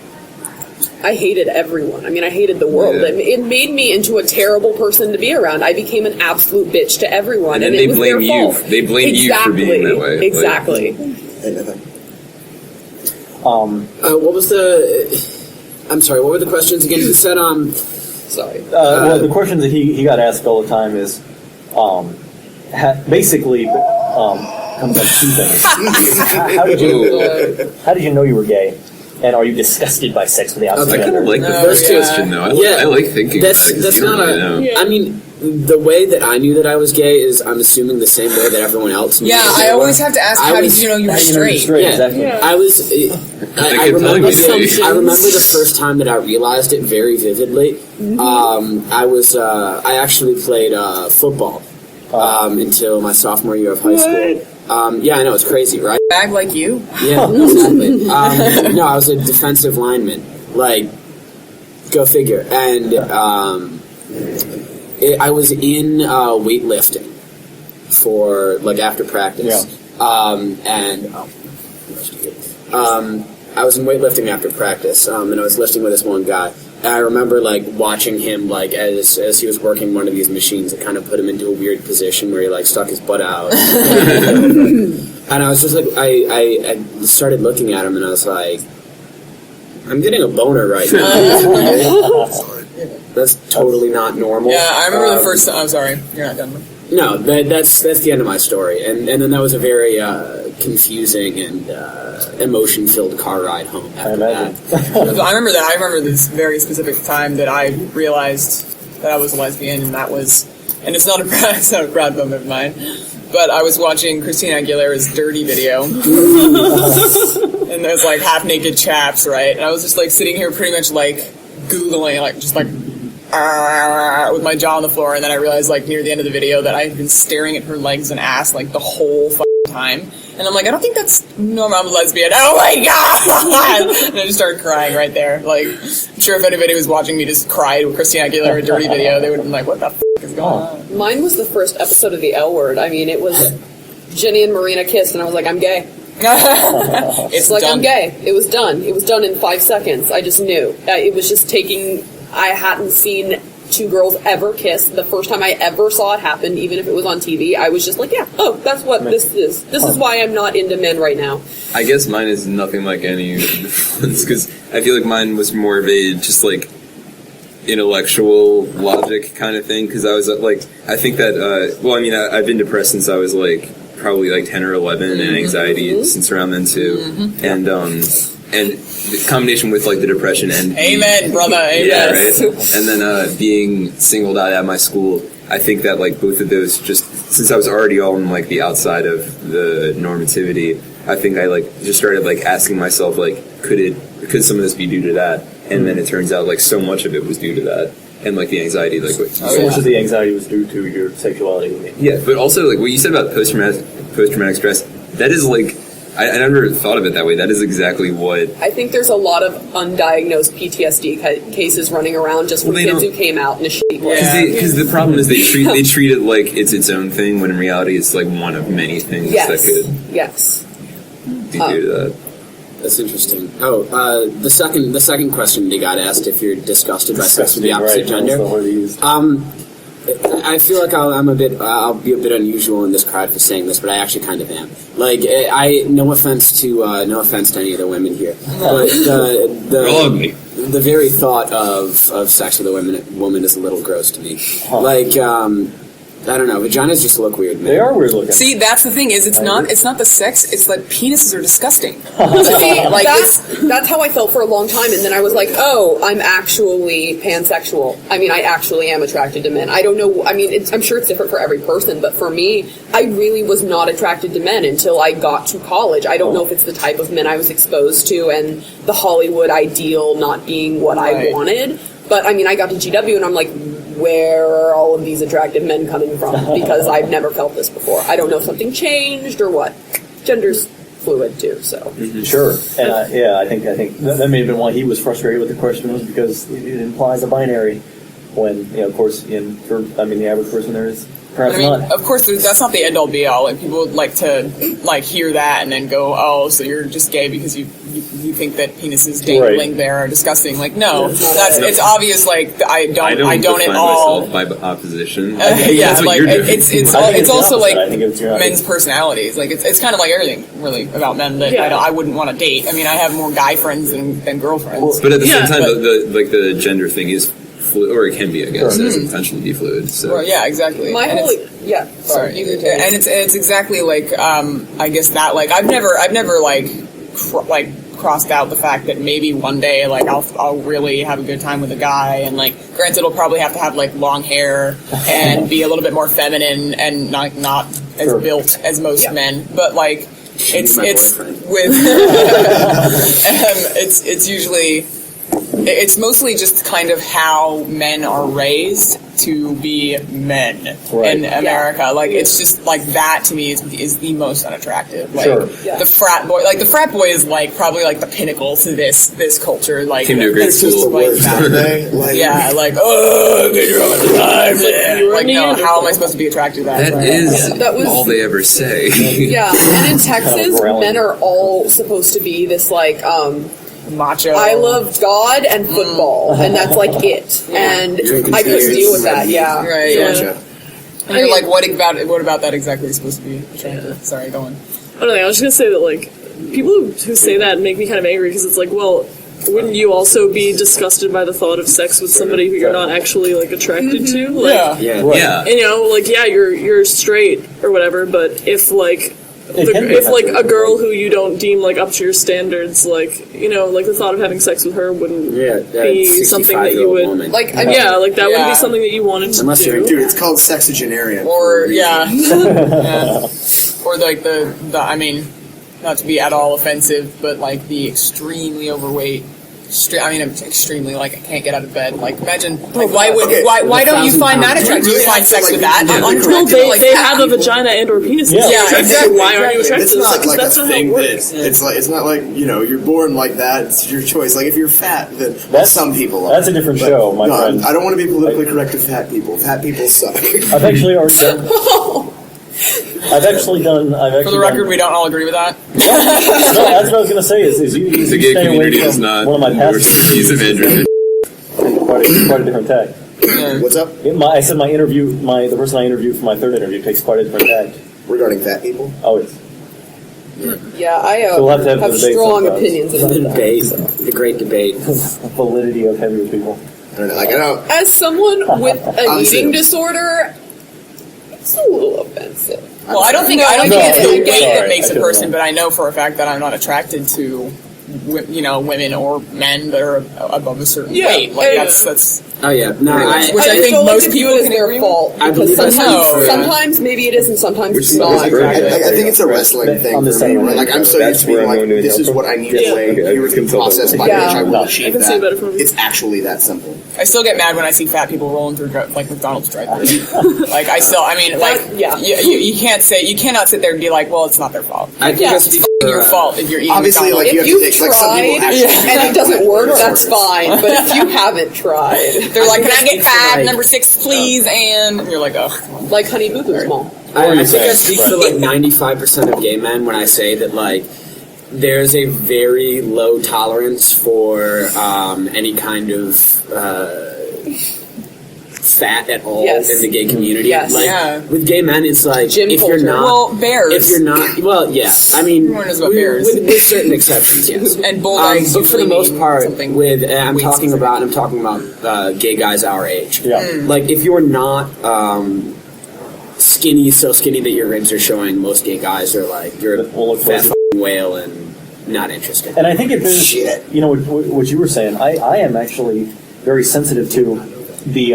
I hated everyone. I hated the world. Yeah. It made me into a terrible person to be around. I became an absolute bitch to everyone, and it was their fault. They blame you for being that way. Exactly. What was the... I'm sorry, what were the questions again? You said, Sorry. Well, the question that he got asked all the time is, basically, comes up 2 things. How did you know you were gay? And are you disgusted by sex with the opposite gender? I kind of like the first question, though. I like thinking about it. That's not really know. I mean, the way that I knew that I was gay is, I'm assuming, the same way that everyone else knew. Yeah, that they I always were. have to ask, I how was- did you know you were How you know you're straight? Yeah, exactly. I was. I remember. I remember the first time that I realized it very vividly. I actually played football until my sophomore year of high school. Yeah, I know, it's crazy, right? Bag like you? Yeah, exactly. No, I was a defensive lineman. Like, go figure. And I was in weightlifting for, like, after practice. I was in weightlifting after practice, and I was lifting with this one guy. And I remember, like, watching him, like, as he was working one of these machines, it kind of put him into a weird position where he, like, stuck his butt out. And I was just like, I started looking at him, and I was like, I'm getting a boner right now. That's totally not normal. Yeah, I remember the first time. I'm sorry, you're not done. No, that's the end of my story. And then that was a very confusing and emotion-filled car ride home after that. I remember that. I remember this very specific time that I realized that I was a lesbian, and that was, and it's not a proud moment of mine, but I was watching Christina Aguilera's Dirty video, and there's like half-naked chaps, right? And I was just like sitting here pretty much like Googling, like just like with my jaw on the floor, and then I realized like near the end of the video that I had been staring at her legs and ass like the whole time. And I'm like, I don't think that's normal. I'm a lesbian. Oh my god! And I just started crying right there. Like, I'm sure if anybody was watching me just cry to Christina Aguilera Dirty video, they would have been like, what the f*** is going on? Mine was the first episode of The L Word. I mean, it was Jenny and Marina kissed, and I was like, I'm gay. It's Like, done. I'm gay. It was done. It was done in 5 seconds. I just knew. It was just taking... I hadn't seen two girls ever kiss. The first time I ever saw it happen, even if it was on TV, I was just like, yeah, oh, that's what this is. This is why I'm not into men right now. I guess mine is nothing like any of the ones, because I feel like mine was more of a just like intellectual logic kind of thing, because I was like, I think that, well, I mean, I've been depressed since I was like probably like 10 or 11, and anxiety since around then too, and the combination with like the depression and Amen, brother. Amen. yeah, right. And then being singled out at my school, I think that like both of those, just since I was already on like the outside of the normativity, I think I like just started like asking myself like, could some of this be due to that? And then it turns out like so much of it was due to that, and like the anxiety, like what, So much of the anxiety was due to your sexuality. yeah, but also like what you said about post-traumatic stress, that is like, I never thought of it that way. That is exactly what... I think there's a lot of undiagnosed PTSD cases running around just from kids who came out in a shitty place. Because the problem is they treat it like it's its own thing, when in reality it's like one of many things that could be due to that. That's interesting. Oh, the second question they got asked, if you're disgusted by sex with the opposite gender. I feel like I'll be a bit unusual in this crowd for saying this, but I actually kind of am. Like, no offense to any of the women here, but the very thought of sex with a woman is a little gross to me. Like, I don't know, vaginas just look weird, man. They are weird looking. See, that's the thing, is it's not the sex, it's like penises are disgusting. See, Like, that's how I felt for a long time, and then I was like, oh, I'm actually pansexual. I mean, I actually am attracted to men. I don't know, I mean, I'm sure it's different for every person, but for me, I really was not attracted to men until I got to college. I don't know if it's the type of men I was exposed to and the Hollywood ideal not being what I wanted, but I mean, I got to GW and I'm like, where are all of these attractive men coming from? Because I've never felt this before. I don't know if something changed or what. Gender's fluid too, so. Sure. And I think that may have been why he was frustrated with the question, was because it implies a binary when, of course, the average person there is perhaps not. Of course, that's not the end-all be-all. Like, people would like to hear that and then go, "Oh, so you're just gay because you think that penises dangling there are disgusting." Like, no, it's obvious. Like, I don't at all. Myself by opposition. Yeah, like it's also like men's men's personalities. Like, it's kind of like everything really about men that I wouldn't want to date. I mean, I have more guy friends than girlfriends. But at the same time, the gender thing is fluid, or it can be, I guess. It has the potential to be fluid. So. Well, yeah, exactly. Sorry. And it's exactly like I guess that, like, I've never like crossed out the fact that maybe one day, like, I'll really have a good time with a guy, and, like, granted, it'll probably have to have, like, long hair and be a little bit more feminine and not as built as most men, but, like, it's with it's usually it's mostly just kind of how men are raised to be men in America. Like, it's just like that to me is the most unattractive. Like the frat boy, is like probably like the pinnacle to this culture. Like, came to a great school. Like yeah, like get your own time. Like, no, how am I supposed to be attracted to that? That was all they ever say. Yeah, and in Texas, men are all supposed to be this like macho. I love God and football, and that's like it. And I couldn't deal with that. Yeah, right. Yeah. And you're like, what about that exactly is supposed to be attractive? Sorry, go on. I don't know. I was just gonna say that, like, people who say that make me kind of angry, because it's like, well, wouldn't you also be disgusted by the thought of sex with somebody who you're not actually like attracted to? Like, yeah. And, you know, like, yeah, you're straight or whatever, but if like a girl who you don't deem like up to your standards, like, you know, like the thought of having sex with her wouldn't be something that you would woman. like. That wouldn't be something that you wanted to do. Dude, it's called sexagenarian. Or or like the I mean, not to be at all offensive, but like the extremely overweight. Extremely, like, I can't get out of bed. Like, imagine, like, why don't you find that attractive? You find sex with that? Well, they have a vagina and or penis. Yeah, exactly. Why aren't you attracted? It's not like that's a not thing how it works. it's not like, you know, you're born like that. It's your choice. Like, if you're fat, then some people are. That's a different show, my friend. I don't want to be politically correct to fat people. Fat people suck. I've actually already done. For the record, we don't all agree with that. No, that's what I was going to say. Is you the gay stay away community from does not one of my past use of androgen. quite a different tack. What's up? I said the person I interviewed for my third interview takes quite a different tack. Regarding fat people? Oh, it's. Yeah, I So we'll have to have strong opinions about that. The great debate. Validity of heavier people. I don't know. Like, I don't. As someone with an eating disorder, it's a little offensive. Well, I don't think it's the weight that makes a person, but I know for a fact that I'm not attracted to, you know, women or men that are above a certain weight. Like, that's. Oh yeah, no, which I think most people is their fault. I believe sometimes maybe it is, and sometimes it's not. I think it's a wrestling thing for me. Right? Like, I'm so used to being like, this is what I need to weigh. Here's the process by which I will achieve that. It's actually that simple. I still get mad when I see fat people rolling through like McDonald's drive-thru. Like, you cannot sit there and be like, well, it's not their fault. I think it's your fault if you're eating obviously, McDonald's. like, you have to think, like, some people actually and it doesn't work, that's fine. But if you haven't tried, they're like, can I get 5, number 6, please? And you're like, oh. Like Honey Boo Boo's mom. I think I speak for like 95% of gay men when I say that, like, there's a very low tolerance for any kind of fat at all in the gay community. Yes. Like, with gay men, it's like, Gym if culture. you're not... Well, bears. If you're not... Well, yeah. I mean, Everyone knows about bears. With certain exceptions, yes. And bulldogs but for the most part, with... I'm weight talking specific. about gay guys our age. Yeah. Like, if you're not... skinny, so skinny that your ribs are showing, most gay guys are like, you're a fat f***ing whale and not interested. And I think if there's, you know, what you were saying, I am actually very sensitive to the,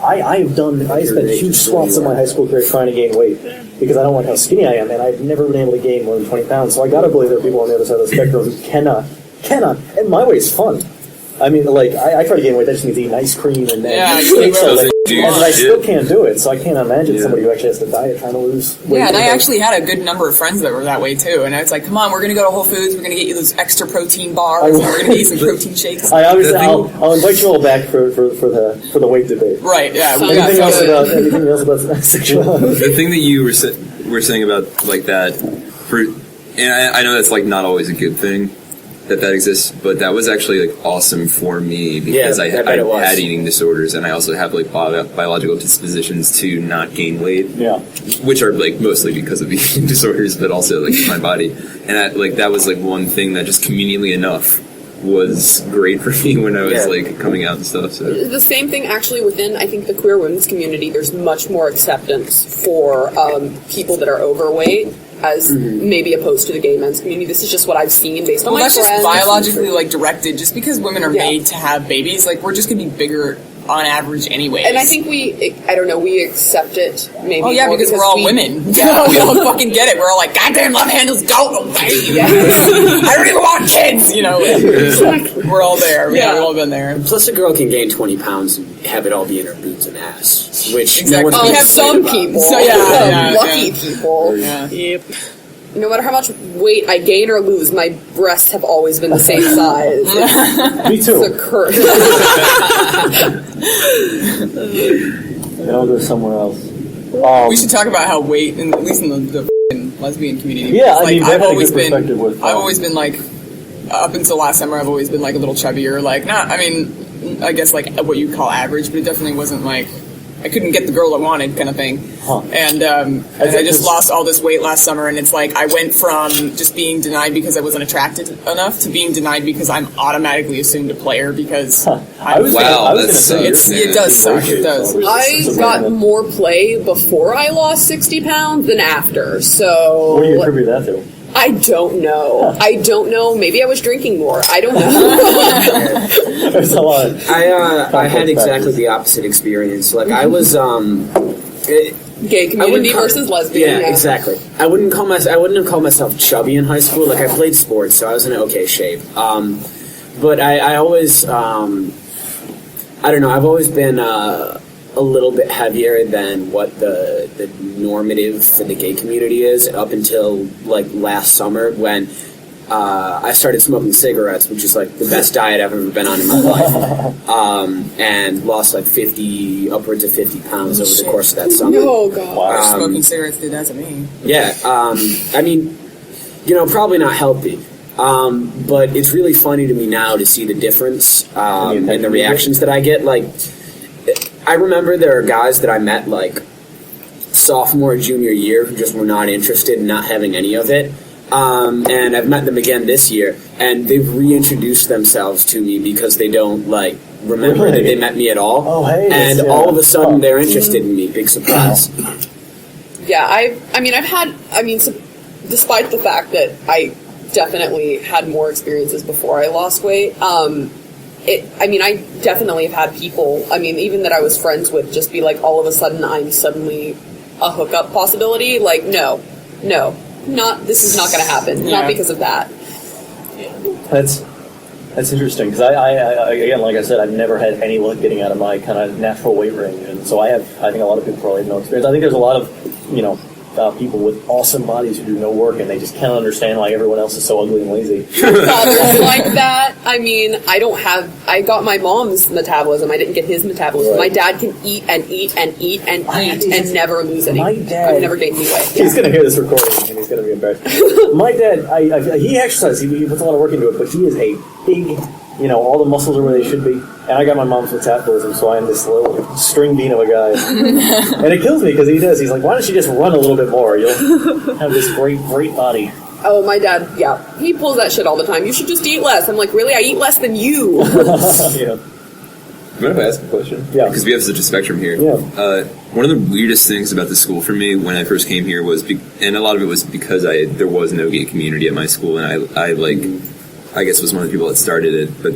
I spent huge swaths of my high school career trying to gain weight because I don't like how skinny I am, and I've never been able to gain more than 20 pounds, so I gotta believe there are people on the other side of the spectrum who cannot, and my weight's fun. I mean, like, I try to gain weight, that just means eating ice cream and steaks all day. And I still can't do it, so I can't imagine somebody who actually has to diet trying to lose weight. Yeah, and I actually had a good number of friends that were that way too. And I was like, come on, we're going to go to Whole Foods, we're going to get you those extra protein bars, and we're going to get you some protein shakes. I'll invite you all back for the weight debate. Right, yeah. Anything else about sexuality? The thing that you were saying about, like, that, and I know that's, like, not always a good thing, that exists, but that was actually, like, awesome for me because I had eating disorders, and I also have, like, biological dispositions to not gain weight, which are, like, mostly because of eating disorders, but also, like, my body. And that was, like, one thing that just conveniently enough was great for me when I was like coming out and stuff. So the same thing actually within, I think, the queer women's community. There's much more acceptance for people that are overweight. as maybe opposed to the gay men's community. This is just what I've seen based on my that's friends. just biologically like directed. Just because women are Yeah. made to have babies, like we're just gonna be bigger on average anyway. And I think I don't know, we accept it maybe. Oh yeah, more because we're all women. Yeah. We don't fucking get it. We're all like, goddamn love handles don't away. Yes. I don't even want kids. You know, we're all there. Yeah. We've all been there. Plus, a girl can gain 20 pounds and have it all be in her boobs and ass, which Exactly. no We one's have Some about. people, So, yeah, lucky yeah. people. Yeah. Yep. No matter how much weight I gain or lose, my breasts have always been the same size. Me too. It's a curse. And I'll go somewhere else. We should talk about how weight, at least in the f***ing lesbian community. Yeah, because, I mean, I've they've had a always good been, perspective with, I've always been like, up until last summer, I've always been like a little chubbier. Like, not, I mean, I guess like what you call average, but it definitely wasn't like, I couldn't get the girl I wanted kind of thing. Huh. And I just lost all this weight last summer, and it's like I went from just being denied because I wasn't attracted enough to being denied because I'm automatically assumed a player because I was Wow, gonna that's say, sucks. it does suck. It does. I got more play before I lost 60 pounds than after, so... What do you attribute that to? I don't know. I don't know. Maybe I was drinking more. I don't know. There's a lot. I had exactly the opposite experience. Like I was Gay community versus lesbian. Yeah, exactly. I wouldn't have called myself chubby in high school. Like I played sports, so I was in okay shape. But I always I don't know. I've always been a little bit heavier than what the normative for the gay community is up until like last summer when I started smoking cigarettes, which is like the best diet I've ever been on in my life, and lost like upwards of 50 pounds over the course of that summer. Oh, God. Smoking cigarettes did that to me. Yeah, I mean, probably not healthy. But it's really funny to me now to see the difference and the reactions that I get. Like, I remember there are guys that I met like sophomore, junior year who just were not interested in not having any of it. And I've met them again this year, and they've reintroduced themselves to me because they don't like remember that they met me at all. Oh, hey, and yeah. all of a sudden they're interested in me. Big surprise. Yeah, despite the fact that I definitely had more experiences before I lost weight, I definitely have had people, even that I was friends with, just be like, all of a sudden, I'm suddenly a hookup possibility. Like, no, this is not going to happen. Yeah. Not because of that. That's interesting because I again, like I said, I've never had any luck getting out of my kind of natural weight range, and so I think a lot of people probably have no experience. I think there's a lot of people with awesome bodies who do no work, and they just can't understand why everyone else is so ugly and lazy. Problems like that. I got my mom's metabolism. I didn't get his metabolism. Right. My dad can eat and eat and eat and eat and never lose any. My dad- I've never gained any weight. He's going to hear this recording, and he's going to be embarrassed. My dad, he exercises. He puts a lot of work into it, but he is a big, all the muscles are where they should be. And I got my mom's metabolism, so I'm this little string bean of a guy. And it kills me because he does. He's like, why don't you just run a little bit more? You'll have this great, great body. Oh, my dad, yeah. He pulls that shit all the time. You should just eat less. I'm like, really? I eat less than you. Yeah. Mind if I ask a question? Yeah. Because we have such a spectrum here. Yeah. One of the weirdest things about the school for me when I first came here was, and a lot of it was because there was no gay community at my school, and I guess was one of the people that started it. But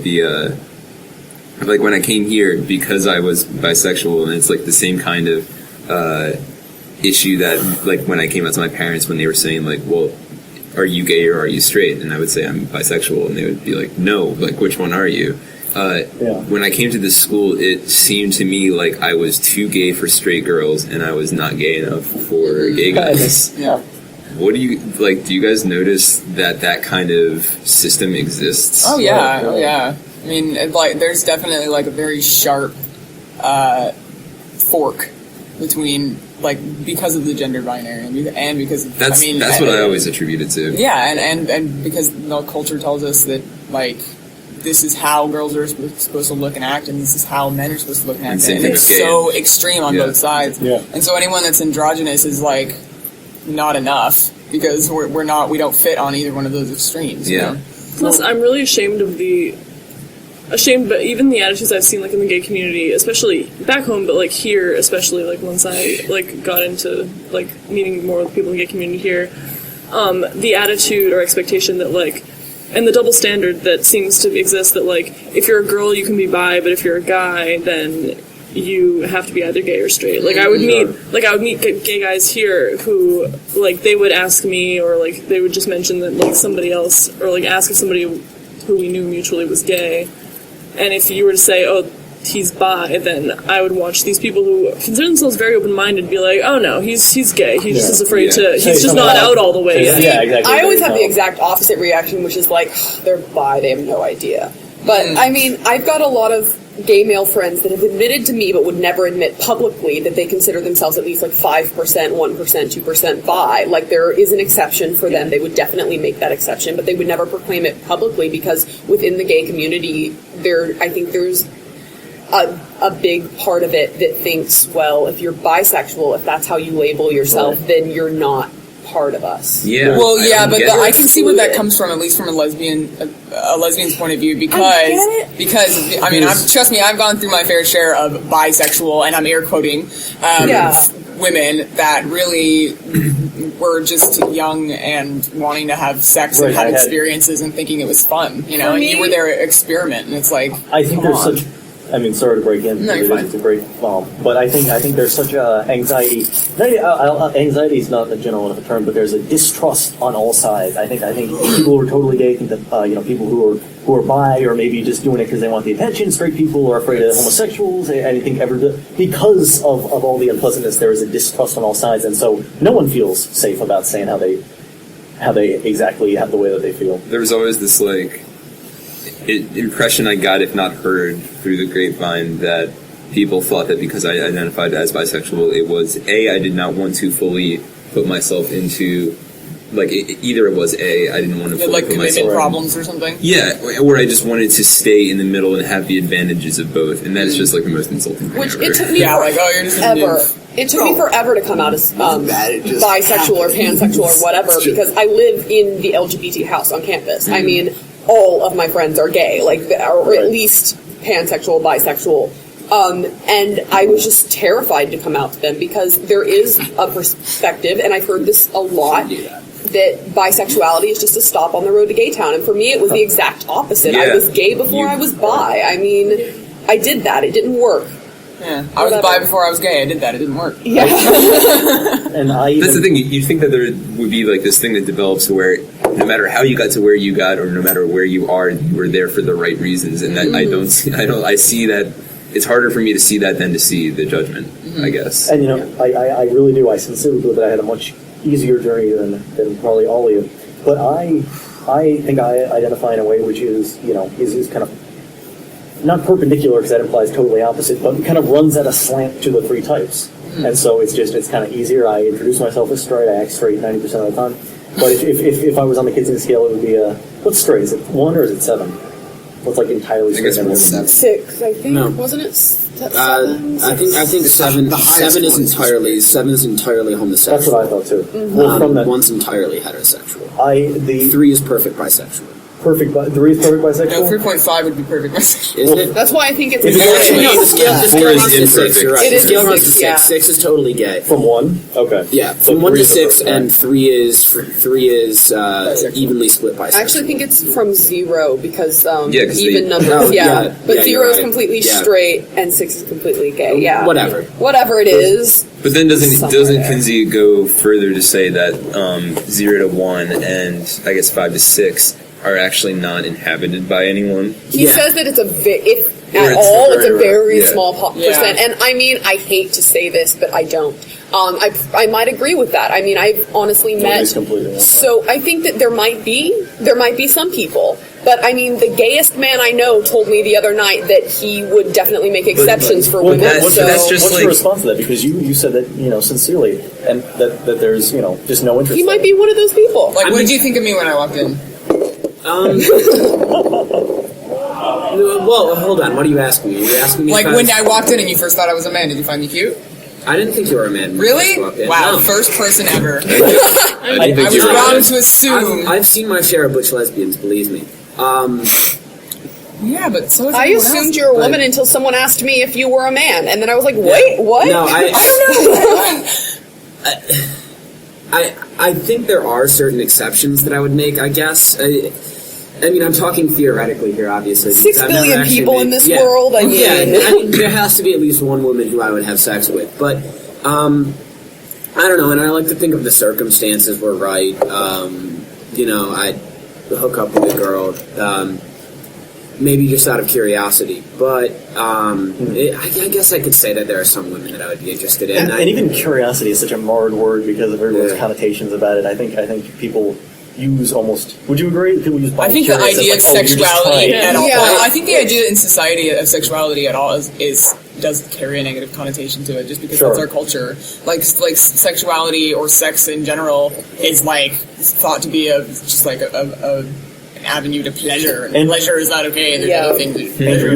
like when I came here, because I was bisexual, and it's like the same kind of issue that like when I came out to my parents when they were saying like, well, are you gay or are you straight? And I would say I'm bisexual, and they would be like, no, like which one are you? When I came to this school, it seemed to me like I was too gay for straight girls, and I was not gay enough for gay guys. Yeah. What do you like? Do you guys notice that kind of system exists? Oh yeah, oh yeah. I mean, there's definitely like a very sharp fork between because of the gender binary and because of, that's what I always attribute it to. Yeah, and because the culture tells us that this is how girls are supposed to look and act, and this is how men are supposed to look and act, and it's so extreme on both sides. Yeah. And so anyone that's androgynous is not enough because we don't fit on either one of those extremes. Yeah. You know? Plus, I'm really ashamed, but even the attitudes I've seen in the gay community, especially back home, but here, especially once I got into meeting more with people in the gay community here, the attitude or expectation that, like, and the double standard that seems to exist that, like, if you're a girl, you can be bi, but if you're a guy, then you have to be either gay or straight. Like, I would meet gay guys here who, like, they would ask me, or, like, they would just mention that, like, somebody else, or, like, ask if somebody who we knew mutually was gay. And if you were to say, oh, he's bi, then I would watch these people who consider themselves very open-minded be like, oh no, he's gay. He just is afraid to, he's just not out all the way yet. Yeah, exactly. I always have the exact opposite reaction, which is like, they're bi, they have no idea. But, I mean, I've got a lot of gay male friends that have admitted to me but would never admit publicly that they consider themselves at least like 5%, 1%, 2% bi. Like, there is an exception for them. They would definitely make that exception, but they would never proclaim it publicly because within the gay community, I think there's a big part of it that thinks, well, if you're bisexual, if that's how you label yourself, then you're not part of us. Yeah. Well, yeah, but I can see where that excluded. comes from, at least from a lesbian's point of view, because I mean, trust me, I've gone through my fair share of bisexual, and I'm air quoting, women that really were just young and wanting to have sex and have experiences and thinking it was fun, you know, and you were their experiment, and it's like, I think there's such. I mean, sorry to break in. No, you're fine. It's a great but I think there's such anxiety. Anxiety is not a general enough term, but there's a distrust on all sides. I think people who are totally gay think that people who are bi or maybe just doing it because they want the attention. Straight people are afraid of homosexuals. Anything because of all the unpleasantness, there is a distrust on all sides, and so no one feels safe about saying how they exactly have the way that they feel. There was always this impression I got, if not heard, through the grapevine that people thought that because I identified as bisexual, it was I did not want to fully put myself into, like, either it was I didn't want to fully like put myself commitment problems or something. Yeah, or I just wanted to stay in the middle and have the advantages of both, and that is just like the most insulting thing Which ever. it took me you're just forever. It took me forever to come out as bisexual or pansexual or whatever, because I live in the LGBT house on campus. I mean, all of my friends are gay, like, or at least pansexual, bisexual. And I was just terrified to come out to them because there is a perspective, and I've heard this a lot, that bisexuality is just a stop on the road to gay town. And for me, it was the exact opposite. I was gay before I was bi. I mean, I did that. It didn't work. Yeah, I was bi before I was gay. I did that. It didn't work. Yeah. And that's the thing. You think that there would be like this thing that develops where no matter how you got to where you got, or no matter where you are, you were there for the right reasons. And that I see that it's harder for me to see that than to see the judgment, I guess. And I really do. I sincerely believe that I had a much easier journey than probably all of you. But I think I identify in a way which is is kind of not perpendicular, because that implies totally opposite, but kind of runs at a slant to the three types. And so it's kind of easier. I introduce myself as straight. I act straight 90% of the time. But if I was on the Kinsey scale, it would be what's straight? Is it 1 or is it 7? What's like entirely straight? I guess it's 6, I think. No. Wasn't it? 7? I think seven is entirely homosexual. That's what I thought too. Well, from that, 1's entirely heterosexual. 3 is perfect bisexual. 3 is perfect bisexual? No, 3.5 would be perfect bisexual. Isn't it? That's why I think it's Is it exactly. No, the scale is runs to 6. imperfect. You're right. It The is scale runs to 6, 6. yeah. 6 is totally gay. From 1? Okay. Yeah, So from 1 to 3 is 6, okay. and 3 is evenly split bisexual. I actually think it's from 0 because 'cause even numbers, Oh, yeah. But Yeah, 0 you're is right. completely Yeah. straight and 6 is completely gay. Yeah, Whatever. Whatever it is. But then doesn't Somewhere. Kinsey go further to say that 0 to 1 and I guess 5 to 6 are actually not inhabited by anyone? He says that it's it's a Right. very Yeah. small percent. And I mean, I hate to say this, but I don't. I might agree with that. I mean, I've honestly met. Nobody's completely on So I think that there might be some people. But I mean, the gayest man I know told me the other night that he would definitely make exceptions for women. that's just what's like- your response to that? Because you said that sincerely, and that there's just no interest. he might be one of those people. Like, what did you think of me when I walked in? Well, hold on. What are you asking me? Are you asking me? Like, if when I walked in and you first thought I was a man, did you find me cute? I didn't think you were a man. when you Really? first walked in. Wow, No. first person ever. I think I was you're wrong right. to assume. I've seen my share of butch lesbians. Believe me. Yeah, but so I assumed you were a but- woman until someone asked me if you were a man, and then I was like, "Wait, what? No, I don't know." I think there are certain exceptions that I would make, I guess. I mean, I'm talking theoretically here, obviously. 6 billion people in this world, I mean. Yeah, I mean, there has to be at least one woman who I would have sex with. But, I don't know, and I like to think of the circumstances were right. You know, I'd hook up with a girl, maybe just out of curiosity. But I guess I could say that there are some women that I would be interested in. And even curiosity is such a marred word because of everyone's connotations about it. I think people use almost. Would you agree? People use. I think the idea of sexuality at all. Yeah. I think the idea in society of sexuality at all does carry a negative connotation to it, just because that's our culture. Like sexuality or sex in general is like thought to be an avenue to pleasure, and pleasure is not okay. And there's other things that pleasure.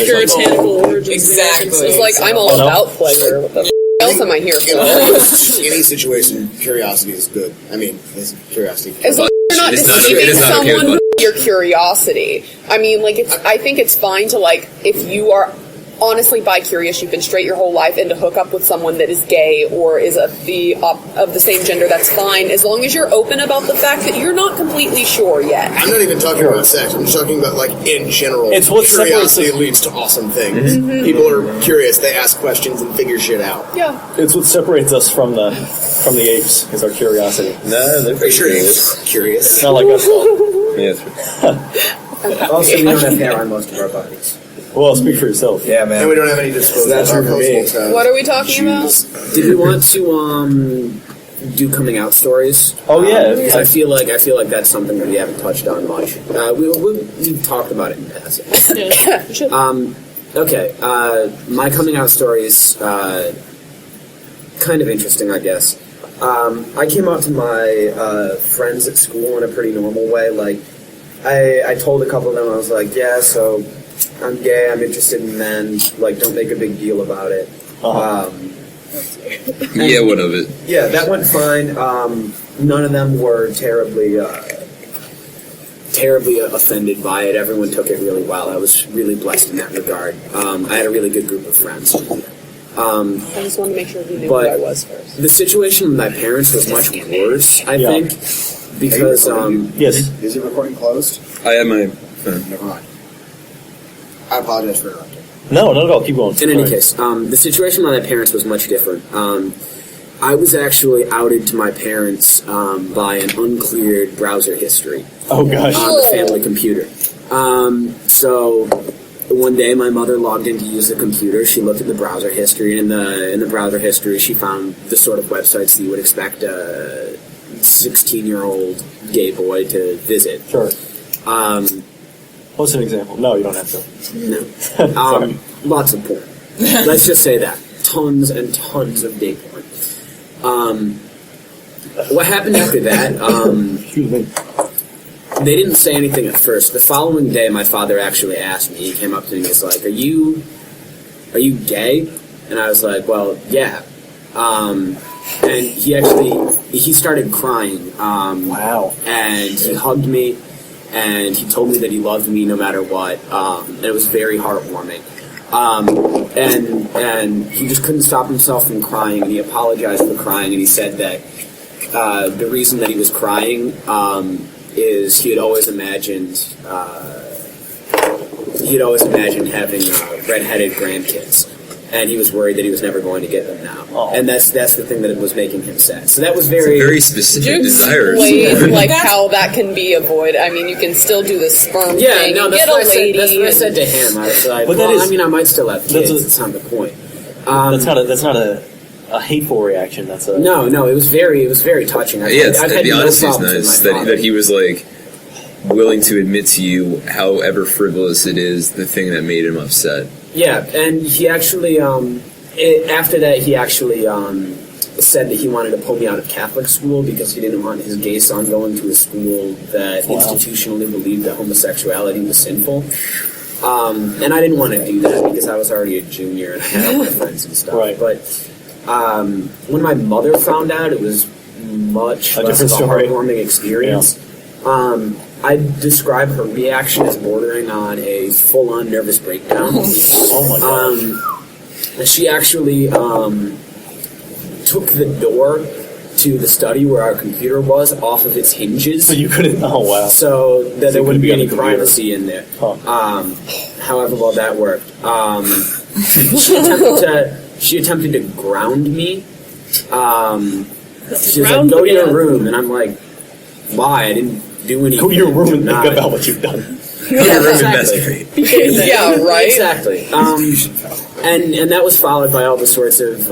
Puritanical origins. Exactly. It's like, I'm all about pleasure. What the else am I here for? Any situation, curiosity is good. I mean, it's curiosity. As long as you're not deceiving someone with your curiosity. I mean, like, I think it's fine to, like, if you are honestly bi-curious, you've been straight your whole life, and to hook up with someone that is gay or is of the same gender, that's fine, as long as you're open about the fact that you're not completely sure yet. I'm not even talking about sex. I'm just talking about, like, in general. It's what curiosity leads to awesome things. Mm-hmm. People are curious. They ask questions and figure shit out. Yeah. It's what separates us from the apes is our curiosity. No, they're Pretty sure apes are curious. It's not like us. Yeah, that's right. Also, we don't have hair on most of our bodies. Well, speak for yourself. Yeah, man. And we don't have any disposable. That's true for me. What are we talking about? Did we want to do coming out stories? Oh yeah, Because I feel like that's something that we haven't touched on much. We talked about it in passing. Okay. My coming out story is kind of interesting, I guess. I came out to my friends at school in a pretty normal way. Like, I told a couple of them, I was like, yeah, so I'm gay, I'm interested in men, like, don't make a big deal about it. Yeah, what of it? Yeah, that went fine. None of them were terribly offended by it. Everyone took it really well. I was really blessed in that regard. I had a really good group of friends. I just wanted to make sure he knew who I was first. The situation with my parents was much worse, I think, because yes. Is your recording closed? I had my. Never mind. I apologize for interrupting. No, not at all. Keep going. In any case, the situation with my parents was much different. I was actually outed to my parents by an uncleared browser history. Oh gosh. On the family computer. So one day, my mother logged in to use the computer. She looked at the browser history, and in the browser history, she found the sort of websites that you would expect a 16-year-old gay boy to visit. Sure. What's an example? No, you don't have to. No. Lots of porn. Let's just say that. Tons and tons of gay porn. What happened after that? Excuse me. They didn't say anything at first. The following day, my father actually asked me. He came up to me and was like, "Are you gay?" And I was like, "Well, yeah." And he started crying. Wow. And he hugged me, and he told me that he loved me no matter what. And it was very heartwarming. And he just couldn't stop himself from crying, and he apologized for crying, and he said that the reason that he was crying is he had always imagined having redheaded grandkids, and he was worried that he was never going to get them now. Oh. And that's the thing that was making him sad. So that was Very specific desires. Explain, like, how that can be avoided. I mean, you can still do the sperm thing. No, and that's get a lady. that's what I said to him. I was like, But well, I might still have kids. That's not the point. That's not a hateful reaction. That's a No, it was very touching. I've had the honesty is nice that he was like willing to admit to you, however frivolous it is, the thing that made him upset. Yeah, and he actually after that he actually said that he wanted to pull me out of Catholic school because he didn't want his gay son going to a school that institutionally believed that homosexuality was sinful. And I didn't want to do that because I was already a junior and I had all my friends and stuff. Right. But when my mother found out, it was much A less of a different story. heartwarming experience. I describe her reaction as bordering on a full-on nervous breakdown. Oh my gosh. She actually took the door to the study where our computer was off of its hinges. So you couldn't. Oh wow. So that there wouldn't be any on the computer. privacy in there. Huh. However well that worked. She attempted to ground me. She was like, Ground go to the your man. room. And I'm like, why? I didn't do anything. Go to your room and Nah. think about what you've done. Your room exactly. investigate. Yeah, right? Exactly. And that was followed by all the sorts of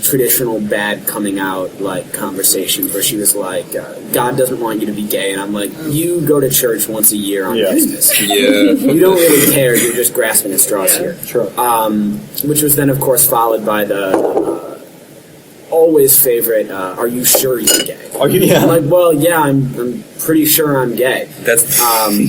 traditional bad coming out like conversations where she was like, God doesn't want you to be gay, and I'm like, you go to church once a year on Yeah. Christmas. Yeah. You don't really care. You're just grasping at straws here. Sure. Which was then, of course, followed by the always favorite. Are you sure you're gay? Are you? Yeah. I'm like, well, yeah, I'm pretty sure I'm gay. That's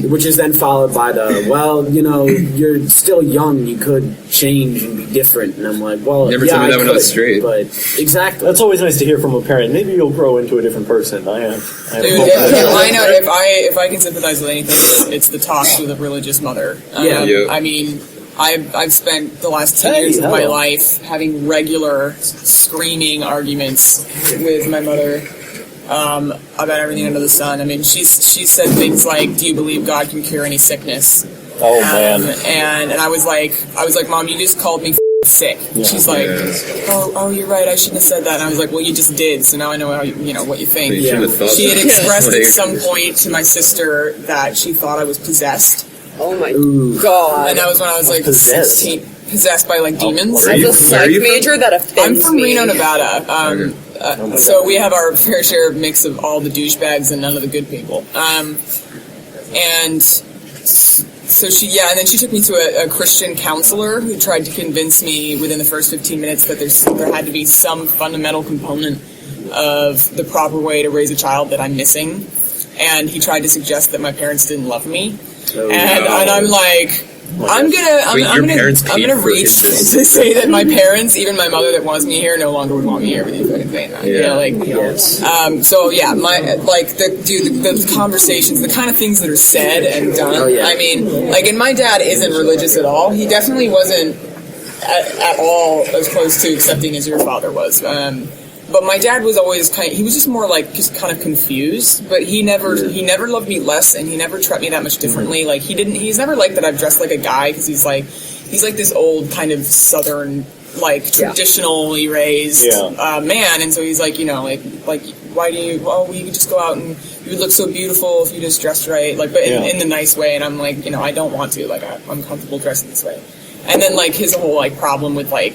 Which is then followed by the, well, you know, you're still young, you could change and be different. And I'm like, well, Never yeah, told me that I when I was could, straight. But exactly. That's always nice to hear from a parent. Maybe you'll grow into a different person. I have Dude, hope I know if I can sympathize with anything, it's the talks with a religious mother. Yeah. Yeah. I mean, I've spent the last 10 Hey, years of my hello. life having regular screaming arguments with my mother about everything under the sun. I mean, she said things like, "Do you believe God can cure any sickness?" Oh man. And I was like, Mom, you just called me sick. She's like, Yeah. oh, you're right. I shouldn't have said that. And I was like, well, you just did. So now I know how you know what you think. You shouldn't have thought She had that. expressed Like- at some point to my sister that she thought I was possessed. Oh my Ooh. god. And that was when I was like Possessed? 16. Possessed by like demons. Where are As you- a where are psych you from? major, that I'm offends from me. Reno, Nevada. So we have our fair share mix of all the douchebags and none of the good people. And so and then she took me to a Christian counselor who tried to convince me within the first 15 minutes that there had to be some fundamental component of the proper way to raise a child that I'm missing. And he tried to suggest that my parents didn't love me. Oh, and no. I'm like, I'm gonna reach to say that my parents, even my mother that wants me here, no longer would want me here with you fucking saying that. You know, like, Yes. so yeah, the conversations, the kind of things that are said and done. Oh, yeah. I mean, like, and my dad isn't religious at all. He definitely wasn't at all as close to accepting as your father was. But my dad was always he was just more like just kind of confused, but he never loved me less, and he never treated me that much differently. Like he's never liked that I've dressed like a guy, because he's like this old kind of Southern, like traditionally raised man, and so he's like, you know, like why do you? Well, you could just go out and you would look so beautiful if you just dressed right, like, but in the nice way. And I'm like, you know, I don't want to, like, I'm comfortable dressing this way. And then like his whole like problem with like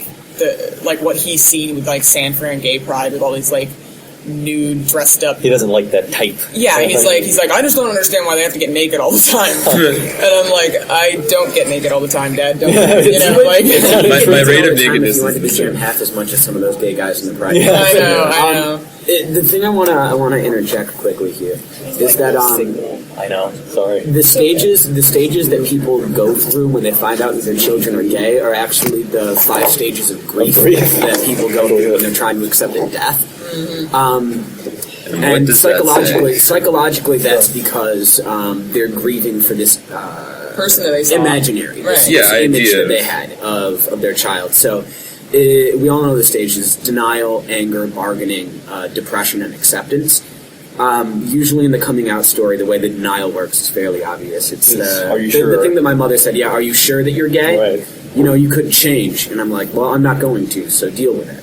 what he's seen with like San Fran gay pride with all these like nude dressed up. He doesn't like that type. Yeah, he's like, I just don't understand why they have to get naked all the time. And I'm like, I don't get naked all the time, Dad. Don't, you know, like. my rate of If nakedness you went to the is gym half as much as some of those gay guys in the pride. Yeah. I know. The thing I wanna interject quickly here is that I know. Sorry. the stages that people go through when they find out that their children are gay are actually the 5 stages of grief that people go through when they're trying to accept their death. And does that psychologically, that's because they're grieving for this Person that they saw. imaginary, Right. this Yeah, image idea that they had of their child. So we all know the stages: denial, anger, bargaining, depression, and acceptance. Usually in the coming out story, the way the denial works is fairly obvious. It's Are you the sure? thing that my mother said, are you sure that you're gay? Right. You know, you couldn't change. And I'm like, well, I'm not going to, so deal with it.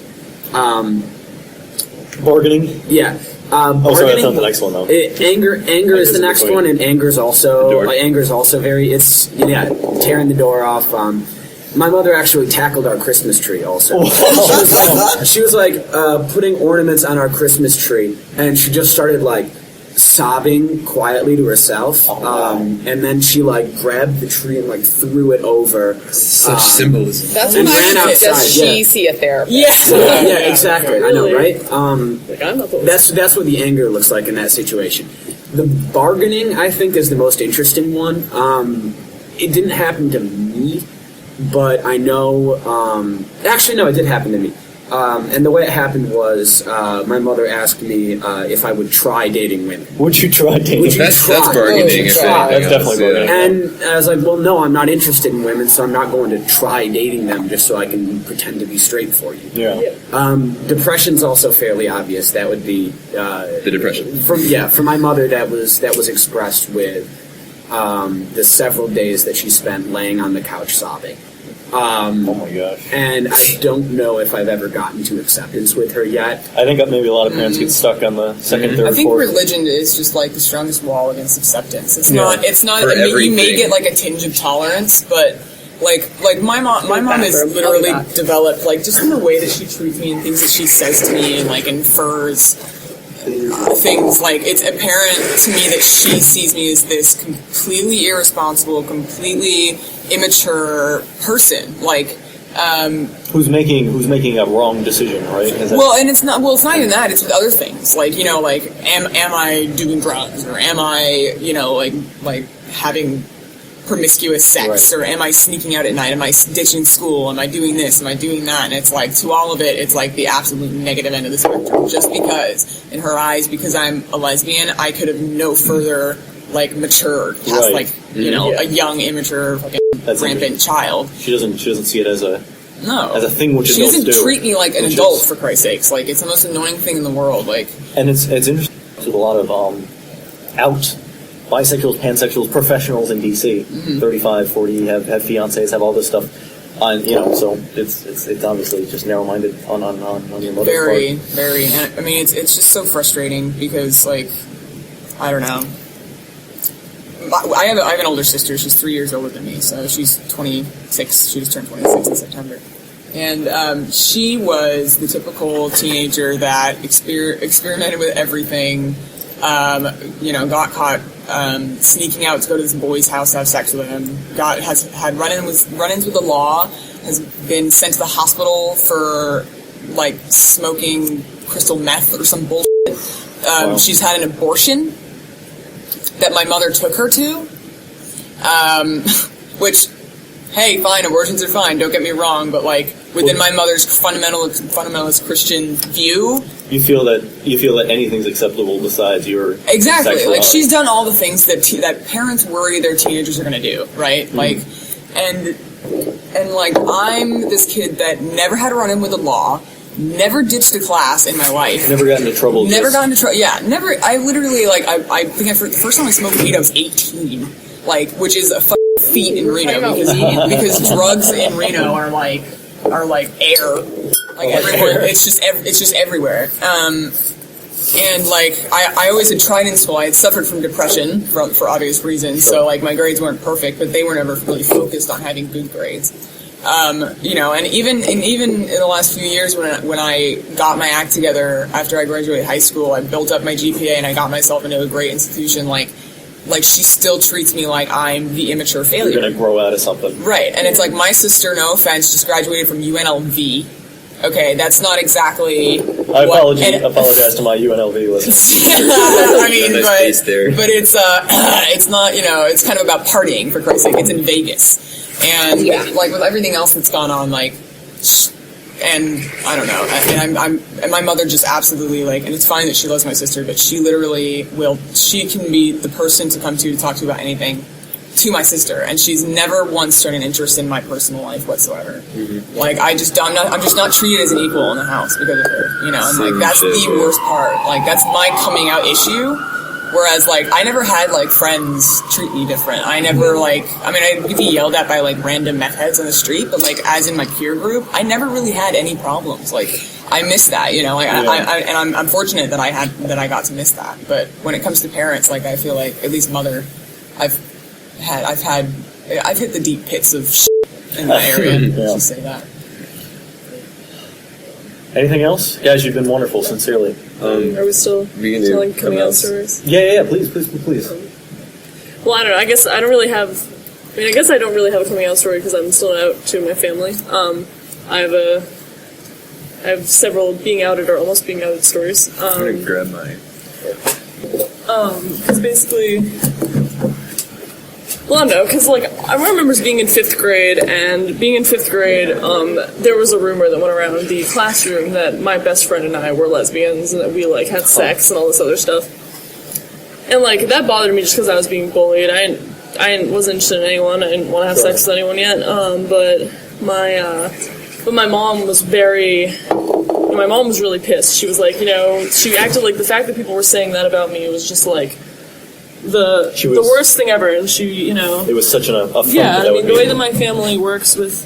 Bargaining. Yeah. Oh, sorry, that's not the next one though. Anger is the next between. one, and anger's The also door. very. It's tearing the door off. My mother actually tackled our Christmas tree. Also, she was like putting ornaments on our Christmas tree, and she just started like sobbing quietly to herself. And then she like grabbed the tree and like threw it over. such symbolism. That's And what I ran would outside, suggest she yeah. see a therapist. Yeah, exactly. I know, Really? right? Like, I'm not the That's what the anger looks like in that situation. The bargaining, I think, is the most interesting one. It didn't happen to me, but I know. Actually, no, it did happen to me. And the way it happened was my mother asked me if I would try dating women. Would you try dating? Would you That's try? bargaining. If Try. anything That's else, definitely yeah. bargaining. And I was like, well, no, I'm not interested in women, so I'm not going to try dating them just so I can pretend to be straight for you. Yeah. Depression's also fairly obvious. That would be The depression. for my mother. That was expressed with the several days that she spent laying on the couch sobbing. Oh my gosh. And I don't know if I've ever gotten to acceptance with her yet. I think maybe a lot of parents get stuck on the second, third, I think fourth. religion is just like the strongest wall against acceptance. It's Yeah. not. It's not. For I mean, you may everything. get like a tinge of tolerance, but like my mom has bathroom. literally I'll be back. developed like just in the way that she treats me and things that she says to me and like infers things. Like it's apparent to me that she sees me as this completely irresponsible, completely immature person. Like. Who's making a wrong decision, right? Is that- Well, and it's not even that. It's other things like like am I doing drugs or am I like having promiscuous sex Right. or am I sneaking out at night? Am I ditching school? Am I doing this? Am I doing that? And it's like to all of it, it's like the absolute negative end of the spectrum. Just because in her eyes, because I'm a lesbian, I could have no further like matured past Right. like a young immature fucking That's rampant interesting. child. She doesn't see it as a thing which She adults doesn't do, treat me like an which adult, is- for Christ's sakes. Like, it's the most annoying thing in the world. Like, And it's interesting with a lot of out bisexuals, pansexuals, professionals in DC, 35, 40, have fiancés, have all this stuff. So it's obviously just narrow-minded on your mother's very, part. very. And I mean, it's just so frustrating because, like, I don't know. I have an older sister. She's 3 years older than me, so she's 26. She just turned 26 in September. And she was the typical teenager that experimented with everything. Got caught sneaking out to go to this boy's house to have sex with him. Had run-ins with the law. Has been sent to the hospital for like smoking crystal meth or some bullshit. Wow. She's had an abortion that my mother took her to. Which, hey, fine, abortions are fine. Don't get me wrong, but like within my mother's fundamentalist Christian view. You feel that anything's acceptable besides your Exactly. Like sexuality. she's done all the things that parents worry their teenagers are going to do, right? Mm-hmm. Like, and like I'm this kid that never had a run-in with the law, never ditched a class in my life, Never got into trouble. never got into trouble. Yeah, never. I literally like I think the first time I smoked weed I was 18, like which is a fucking feat in Reno because drugs in Reno are like air. Like everywhere, it's just everywhere. And like I always had tried in school. I had suffered from depression for obvious reasons. So like my grades weren't perfect, but they were never really focused on having good grades. And even in the last few years when I got my act together after I graduated high school, I built up my GPA and I got myself into a great institution. Like she still treats me like I'm the immature failure. You're gonna grow out of something. Right, and it's like my sister, no offense, just graduated from UNLV. Okay, that's not exactly. I apologize to my UNLV listeners. I mean, Nice place there. but it's not. It's kind of about partying, for Christ's sake. It's in Vegas, and like with everything else that's gone on, like, and I don't know. And my mother just absolutely like, and it's fine that she loves my sister, but she literally will. She can be the person to come to talk to about anything. To my sister, and she's never once shown an interest in my personal life whatsoever. Mm-hmm. Like I'm just not treated as an equal in the house because of her, and like that's the worst part. Like that's my coming out issue. Whereas like I never had like friends treat me different. I never I would be yelled at by like random meth heads on the street, but like as in my peer group, I never really had any problems. Like I miss that, I'm fortunate that I got to miss that. But when it comes to parents, like I feel like at least mother, I've hit the deep pits of shit in that area. Yeah. Just say that. Anything else, guys? You've been wonderful, sincerely. Are we still We can do telling coming out comments. stories? Yeah. Please. Well, I don't know. I guess I don't really have. I guess I don't really have a coming out story because I'm still out to my family. I have several being outed or almost being outed stories. I'm gonna grab mine. Because basically, Well, no, because, like, I remember being in 5th grade, and there was a rumor that went around the classroom that my best friend and I were lesbians, and that we, like, had sex and all this other stuff. And, like, that bothered me just because I was being bullied. I wasn't interested in anyone. I didn't want to have sex with anyone yet. But my mom was my mom was really pissed. She was like, she acted like the fact that people were saying that about me was just, like, the worst thing ever. And she, It was such an affront. Yeah, I mean, the way that my family works with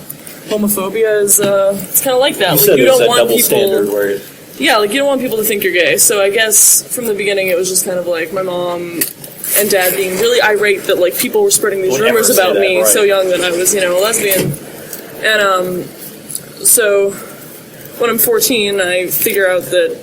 homophobia is, it's kind of like that. You said you there's don't that want double people, standard where... Yeah, like, you don't want people to think you're gay. So I guess from the beginning it was just kind of like my mom and dad being really irate that, like, people were spreading these rumors about me so young that I was, a lesbian. And so when I'm 14, I figure out that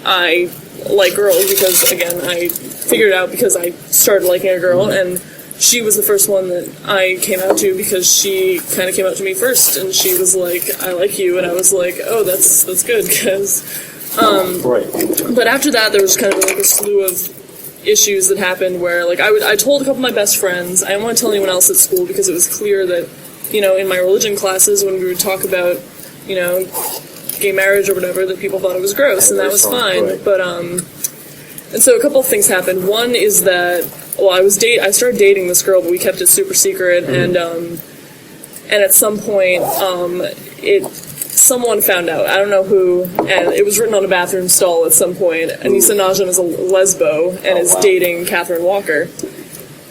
I like girls because, again, I figured it out because I started liking a girl, and she was the first one that I came out to because she kind of came out to me first, and she was like, I like you, and I was like, oh, that's good, because... But after that, there was kind of like a slew of issues that happened where, like, I told a couple of my best friends. I didn't want to tell anyone else at school because it was clear that, in my religion classes when we would talk about, gay marriage or whatever, that people thought it was gross, and that was fine. Right. But and so a couple of things happened. One is that, well, I started dating this girl, but we kept it super secret, and at some point, someone found out. I don't know who, and it was written on a bathroom stall at some point. Anissa Najim is a lesbo and is dating Catherine Walker.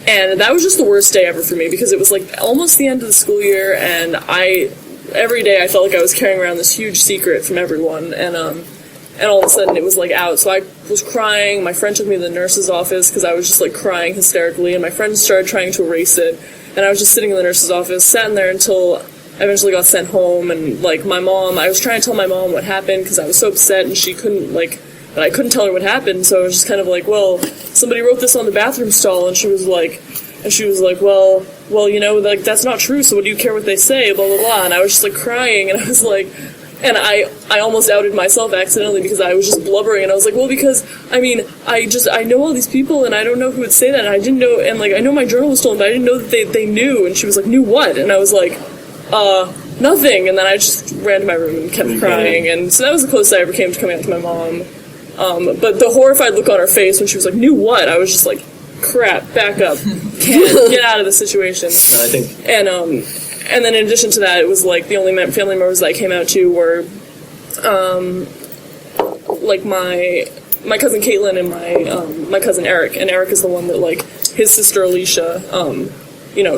And that was just the worst day ever for me because it was like almost the end of the school year, and every day I felt like I was carrying around this huge secret from everyone, and all of a sudden it was like out. So I was crying. My friend took me to the nurse's office because I was just like crying hysterically, and my friend started trying to erase it, and I was just sitting in the nurse's office, sat in there until I eventually got sent home. And like my mom, I was trying to tell my mom what happened because I was so upset, and she couldn't but I couldn't tell her what happened. So I was just kind of like, well, somebody wrote this on the bathroom stall, and she was like, well, like, that's not true, so what do you care what they say, blah, blah, blah. And I was just, like, crying, and I was like, and I almost outed myself accidentally because I was just blubbering, and I was like, well, because, I mean, I know all these people, and I don't know who would say that, and I didn't know, and, like, I know my journal was stolen, but I didn't know that they knew. And she was like, knew what? And I was like, nothing. And then I just ran to my room and kept crying, and so that was the closest I ever came to coming out to my mom. But the horrified look on her face when she was like, knew what? I was just like, crap, back up, can't get out of the situation. I think, and then in addition to that, it was like the only family members that I came out to were, like my cousin Caitlin and my cousin Eric, and Eric is the one that, like, his sister Alicia,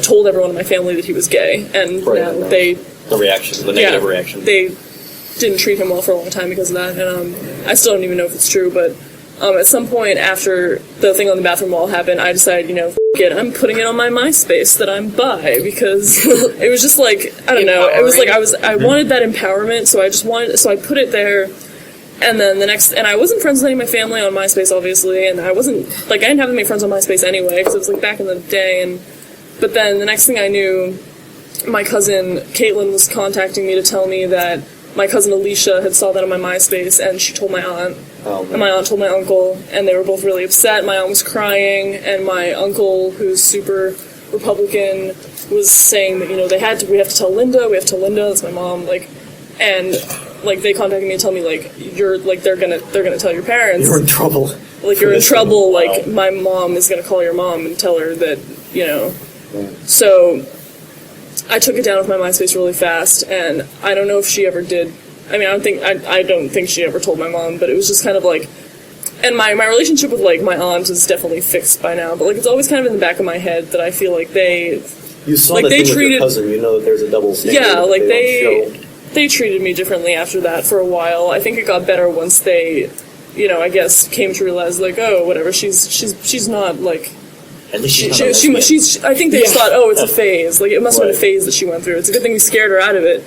told everyone in my family that he was gay, and the negative reaction. They didn't treat him well for a long time because of that, and I still don't even know if it's true, but at some point after the thing on the bathroom wall happened, I decided, f it, I'm putting it on my MySpace that I'm bi, because it was just like, I don't know, it was like I wanted that empowerment, so I put it there, and then and I wasn't friends with any of my family on MySpace, obviously, and I didn't have any friends on MySpace anyway, because it was like back in the day, but then the next thing I knew, my cousin Caitlin was contacting me to tell me that my cousin Alicia had saw that on my MySpace, and she told my aunt, and my aunt told my uncle, and they were both really upset. My aunt was crying, and my uncle, who's super Republican, was saying that, we have to tell Linda, that's my mom, and they contacted me to tell me, they're gonna tell your parents. You're in trouble. You're in trouble, my mom is gonna call your mom and tell her that, So I took it down with my MySpace really fast, and I don't know if she ever did. I mean, I don't think she ever told my mom, but it was just kind of like, and my relationship with my aunt is definitely fixed by now, but it's always kind of in the back of my head that I feel like they saw that thing with your cousin, that there's a double standard. Yeah, they treated me differently after that for a while. I think it got better once they, I guess came to realize oh, whatever, she's not At least she's I think they just thought, it's a phase. It must have been a phase that she went through. It's a good thing we scared her out of it.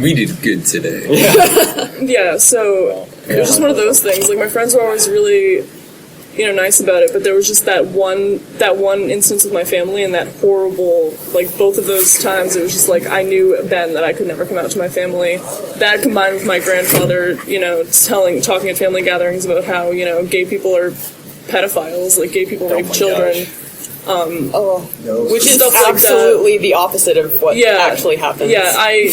We did good today. Yeah, so it was just one of those things. My friends were always really, nice about it, but there was just that one instance with my family, and that horrible, both of those times, it was just I knew then that I could never come out to my family. That combined with my grandfather, talking at family gatherings about how, gay people are pedophiles, gay people rape children. Which is Stuff like that. absolutely the opposite of what actually happens. Yeah, I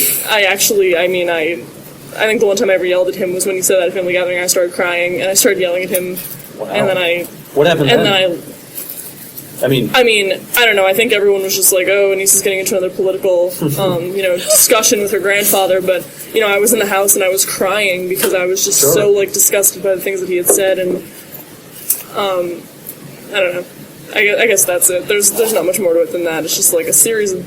think the one time I ever yelled at him was when he said that at a family gathering. I started crying, and I started yelling at him, and then What happened and then? then I mean, I don't know. I think everyone was just like, "Oh, Anissa's getting into another political, discussion with her grandfather." But I was in the house and I was crying because I was just so like disgusted by the things that he had said, and I don't know. I guess that's it. There's not much more to it than that. It's just like a series of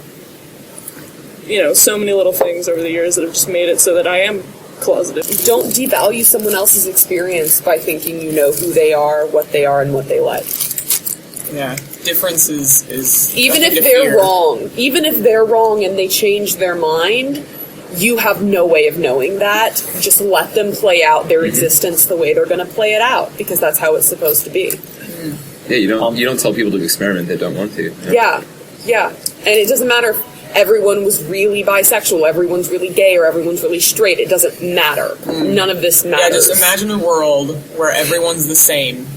so many little things over the years that have just made it so that I am closeted. Don't devalue someone else's experience by thinking you know who they are, and what they like. Yeah, difference is Even nothing if to they're fear. wrong, even if they're wrong and they change their mind, you have no way of knowing that. Just let them play out their existence the way they're going to play it out, because that's how it's supposed to be. Yeah, you don't tell people to experiment they don't want to. Yeah. And it doesn't matter if everyone was really bisexual, everyone's really gay, or everyone's really straight. It doesn't matter. None of this matters. Yeah, just imagine a world where everyone's the same.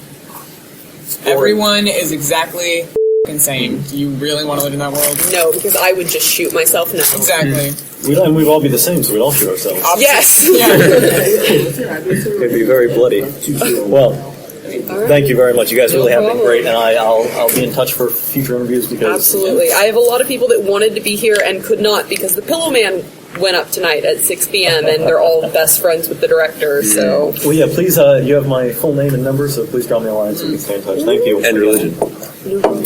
Everyone is exactly f***ing same. Do you really want to live in that world? No, because I would just shoot myself now. Exactly. We'd all be the same, so we'd all shoot ourselves. Yes! It'd be very bloody. Well, thank you very much. You guys really have been great, and I'll be in touch for future interviews because Absolutely. I have a lot of people that wanted to be here and could not because the Pillow Man went up tonight at 6 p.m. and they're all best friends with the director, so... Well, yeah, please, you have my full name and number, so please drop me a line so we can stay in touch. Thank you. And religion.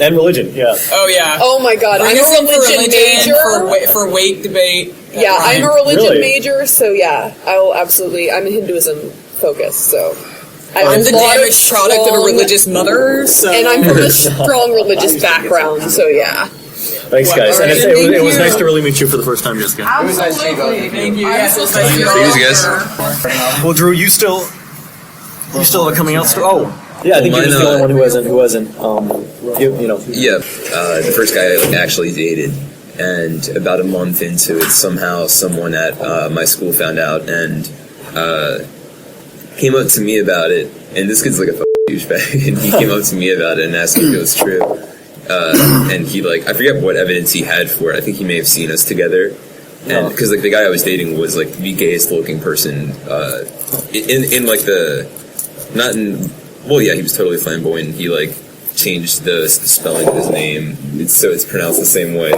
And religion, yeah. Oh yeah. Oh my god, Bring I'm us a in for religion major. for weight debate. Yeah, I'm a Ryan. religion Really? major, so yeah, I will absolutely... I'm Hinduism focused, so... I'm the damaged product of a religious mother, so... And I'm from a strong religious background, so yeah. Thanks, guys. All And right. it was nice to really meet you for the first time, Jessica. Thank you. Yes, it was nice to meet you all. Easy, guys. Well, Drew, you still have a coming out story? Oh, yeah, I think Well, you're just the mine, only one who hasn't, Yeah, the first guy I actually dated, and about a month into it, somehow someone at my school found out and came up to me about it. And this kid's like a douchebag, and he came up to me about it and asked me if it was true. And he I forget what evidence he had for it. I think he may have seen us together, and because the guy I was dating was the gayest looking person in the not in. Well, yeah, he was totally flamboyant. He changed the spelling of his name so it's pronounced the same way.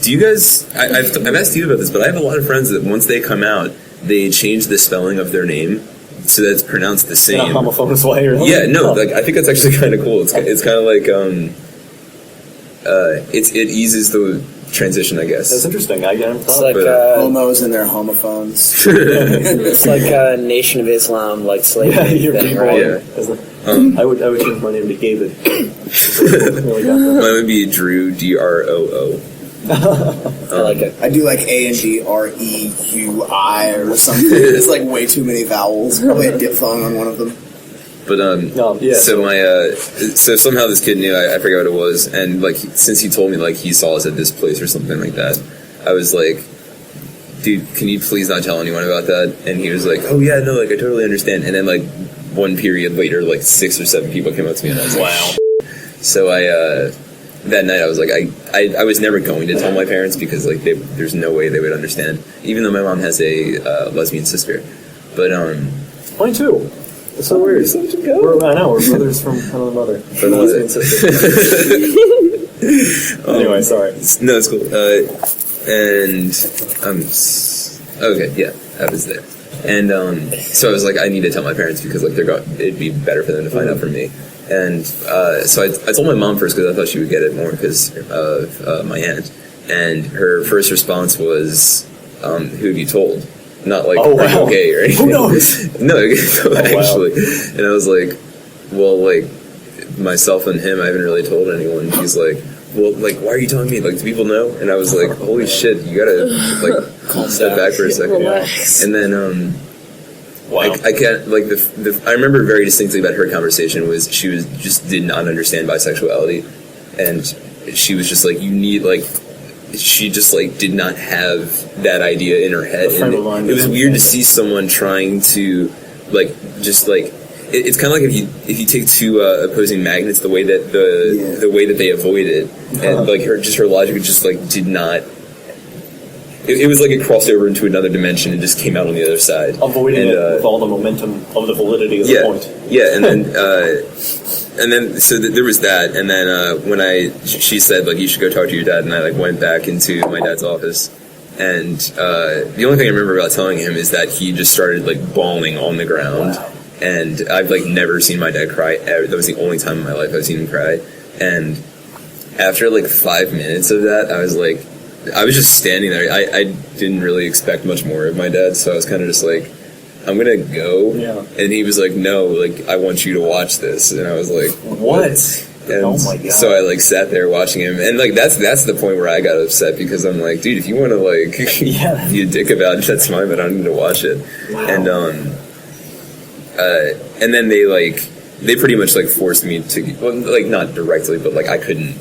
Do you guys? I've asked you about this, but I have a lot of friends that once they come out, they change the spelling of their name so that it's pronounced the same. in a homophobous way or something. Yeah, no, I think that's actually kind of cool. It's kind of it eases the transition, I guess. That's interesting. I get It's like Homos and their homophones. it's like a Nation of Islam, like slavery you're thing, being right? Yeah. I would change my name to David. Mine would be Drew, DROO. I like it. I do ANDREUI or something. It's way too many vowels. Probably a diphthong on one of them. But so somehow this kid knew. I forgot what it was, and since he told me he saw us at this place or something like that, I was like, dude, can you please not tell anyone about that? And he was like, oh yeah, no, I totally understand. And then one period later, 6 or 7 people came up to me, and I was like, wow. So that night I was I was never going to tell my parents because there's no way they would understand, even though my mom has a lesbian sister. But Mine too. It's so weird. I know, we're brothers from another mother. Anyway, sorry. No, it's cool. Okay, yeah, that was there. And so I was I need to tell my parents because it'd be better for them to find out from me. And so I told my mom first because I thought she would get it more because of my aunt. And her first response was, "Who have you told?" Not oh, are wow. you gay or anything. Who knows? No, actually. Wow. And I was like, well, myself and him, I haven't really told anyone. He's like, well, why are you telling me? Do people know? And I was like, holy shit, you gotta step back for a second. Relax. And then Wow. I can't I remember very distinctly about her conversation was she did not understand bisexuality, and she was just you need she just did not have that idea in her head, and it was weird to see someone trying to it's kind of like if you take two opposing magnets, the way that the way that they avoid it, and like her logic just like did not. It was like it crossed over into another dimension and just came out on the other side, avoiding it with all the momentum of the validity of the point. Yeah, and then so there was that, and then when she said like you should go talk to your dad, and I like went back into my dad's office, and the only thing I remember about telling him is that he just started like bawling on the ground, and I've like never seen my dad cry ever. That was the only time in my life I've seen him cry, and after like 5 minutes of that, I was just standing there. I didn't really expect much more of my dad, so I was kind of just like, I'm gonna go. Yeah. And he was like, no, like, I want you to watch this. And I was like, what? And oh my God. So I like sat there watching him, and like that's the point where I got upset, because I'm like, dude, if you want to like be a dick about it, that's fine, but I don't need to watch it. Wow. And then they pretty much like forced me to, well, like not directly, but like I couldn't,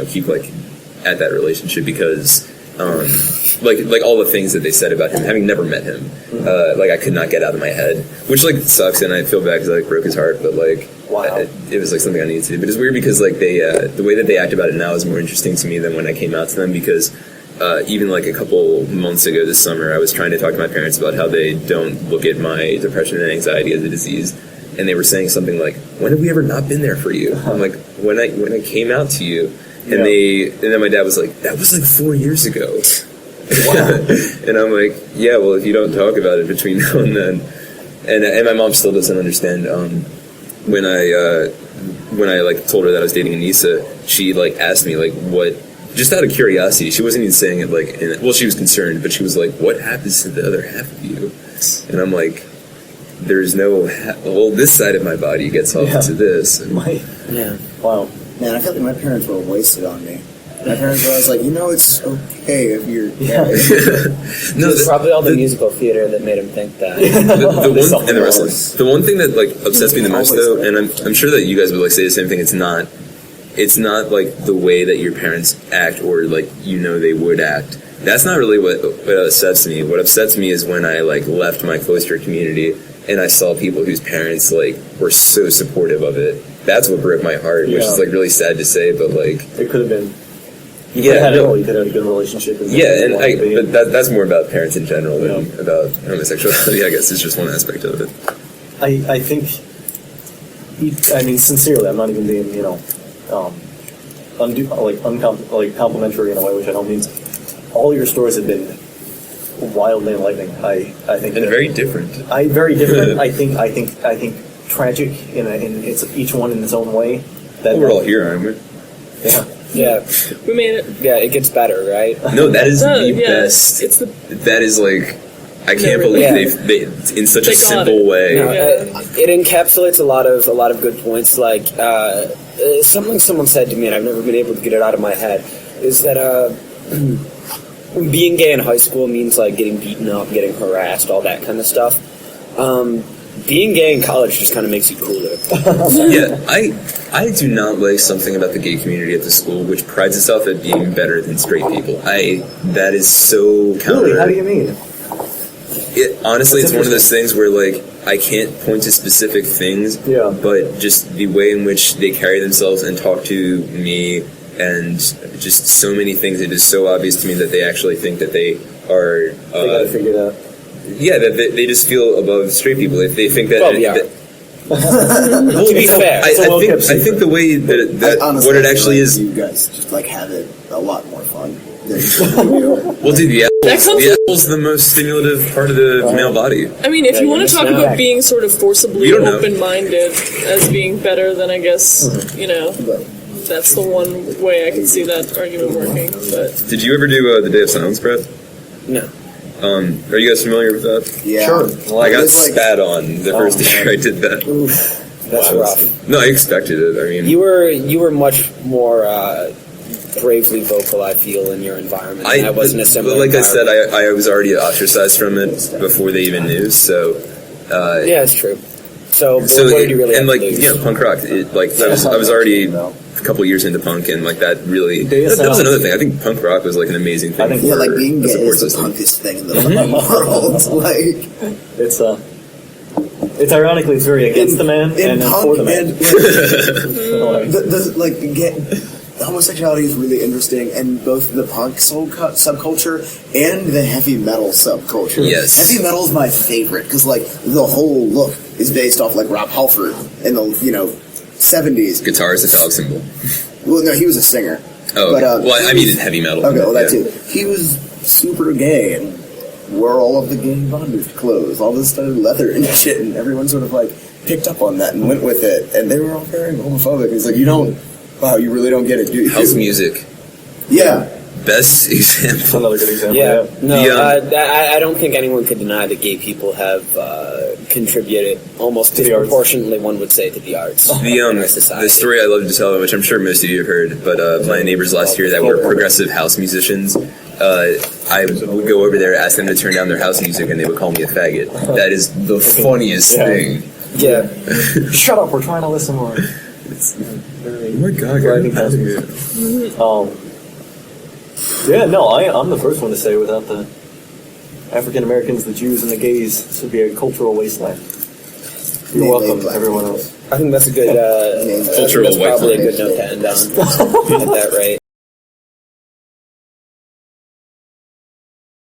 keep like at that relationship, because like all the things that they said about him, having never met him, like I could not get out of my head, which like sucks, and I feel bad because I like broke his heart, but like it was like something I needed to do. But it's weird because like they the way that they act about it now is more interesting to me than when I came out to them, because even like a couple months ago this summer, I was trying to talk to my parents about how they don't look at my depression and anxiety as a disease. And they were saying something like, when have we ever not been there for you? I'm like, when I came out to you. And then my dad was like, that was like 4 years ago. Wow. And I'm like, yeah, well, if you don't talk about it between now and then. And my mom still doesn't understand. When I like told her that I was dating Anissa, she like asked me like what, just out of curiosity. She wasn't even saying it like, she was concerned, but she was like, what happens to the other half of you? And I'm like, there's no, this side of my body gets off to this. And, Wow. Man, I feel like my parents were wasted on me. My parents were always like, it's okay if you're No, it's probably all the musical theater that made him think that. the wrestling. The one thing that like upsets me the most, though, and I'm sure that you guys would like say the same thing. It's not like the way that your parents act, or like they would act. That's not really what upsets me. What upsets me is when I like left my cloister community and I saw people whose parents like were so supportive of it. That's what broke my heart, which is like really sad to say, but like it could have been. You could have had a good relationship. But that's more about parents in general than about homosexuality. I guess it's just one aspect of it. I think. I mean, sincerely, I'm not even being complimentary in a way, which I don't mean. All your stories have been wildly enlightening. I think, and very different. Very different. I think tragic in it's each one in its own way. We're all here, aren't we? Yeah. Yeah. We made it. Yeah, it gets better, right? No, that is the best. That is like, I can't believe they in such a simple way. No, it encapsulates a lot of good points. Like something someone said to me, and I've never been able to get it out of my head, is that being gay in high school means like getting beaten up, getting harassed, all that kind of stuff. Being gay in college just kind of makes you cooler. Yeah, I do not like something about the gay community at the school, which prides itself at being better than straight people. That is so counter. Really? How do you mean? Honestly, it's one of those things where like I can't point to specific things, but just the way in which they carry themselves and talk to me, and just so many things. It is so obvious to me that they actually think that they are. They got to figure it out. Yeah, that they just feel above straight people. If they think that. Well, yeah. Well, to be fair, I think the way that honestly, what it actually is. You guys just like have it a lot more fun than you do. Well, dude, the asshole's the most stimulative part of the male body. I mean, if you want to talk about being sort of forcibly open-minded as being better, then I guess that's the one way I can see that argument working. But did you ever do the Day of Silence, Brett? No. Are you guys familiar with that? Yeah. Sure. Well, I got spat on the first year I did that. Oof, that's rough. No, I expected it. I mean, you were much more bravely vocal, I feel, in your environment. I wasn't a similar. Like I said, I was already ostracized from it before they even knew. So. Yeah, it's true. So what did you really have to lose? Punk rock. I was already a couple years into punk, and like that really that was another thing. I think punk rock was like an amazing thing. I think like being gay is the punkest thing in the fucking world. Like it's It's ironically, it's very against the man and punk for the man. and homosexuality is really interesting in both the punk subculture and the heavy metal subculture. Yes. Heavy metal is my favorite because like the whole look is based off like Rob Halford in the 70s. Guitarist and dog symbol. Well, no, he was a singer. Oh, But, well, I mean in heavy metal. Okay, well that Yeah. too. He was super gay and wore all of the gay bondage clothes, all this stuff, leather and shit, and everyone sort of like picked up on that and went with it, and they were all very homophobic. It's like you really don't get it, do you? House music. Yeah. Best example. Another good example. Yeah, no, The, I don't think anyone could deny that gay people have contributed almost To the arts. disproportionately, one would say, to the arts. in our society. The story I love to tell, which I'm sure most of you have heard, but my neighbors last year that were progressive house musicians, I would go over there, ask them to turn down their house music, and they would call me a faggot. That is the funniest thing. Yeah, Shut up, we're trying to listen more. Oh my god, Driving house music. Yeah, no, I'm the first one to say without the African Americans, the Jews, and the gays, this would be a cultural wasteland. You're welcome, everyone else. I think that's a good. Cultural that's probably a white good note to end on. At that rate.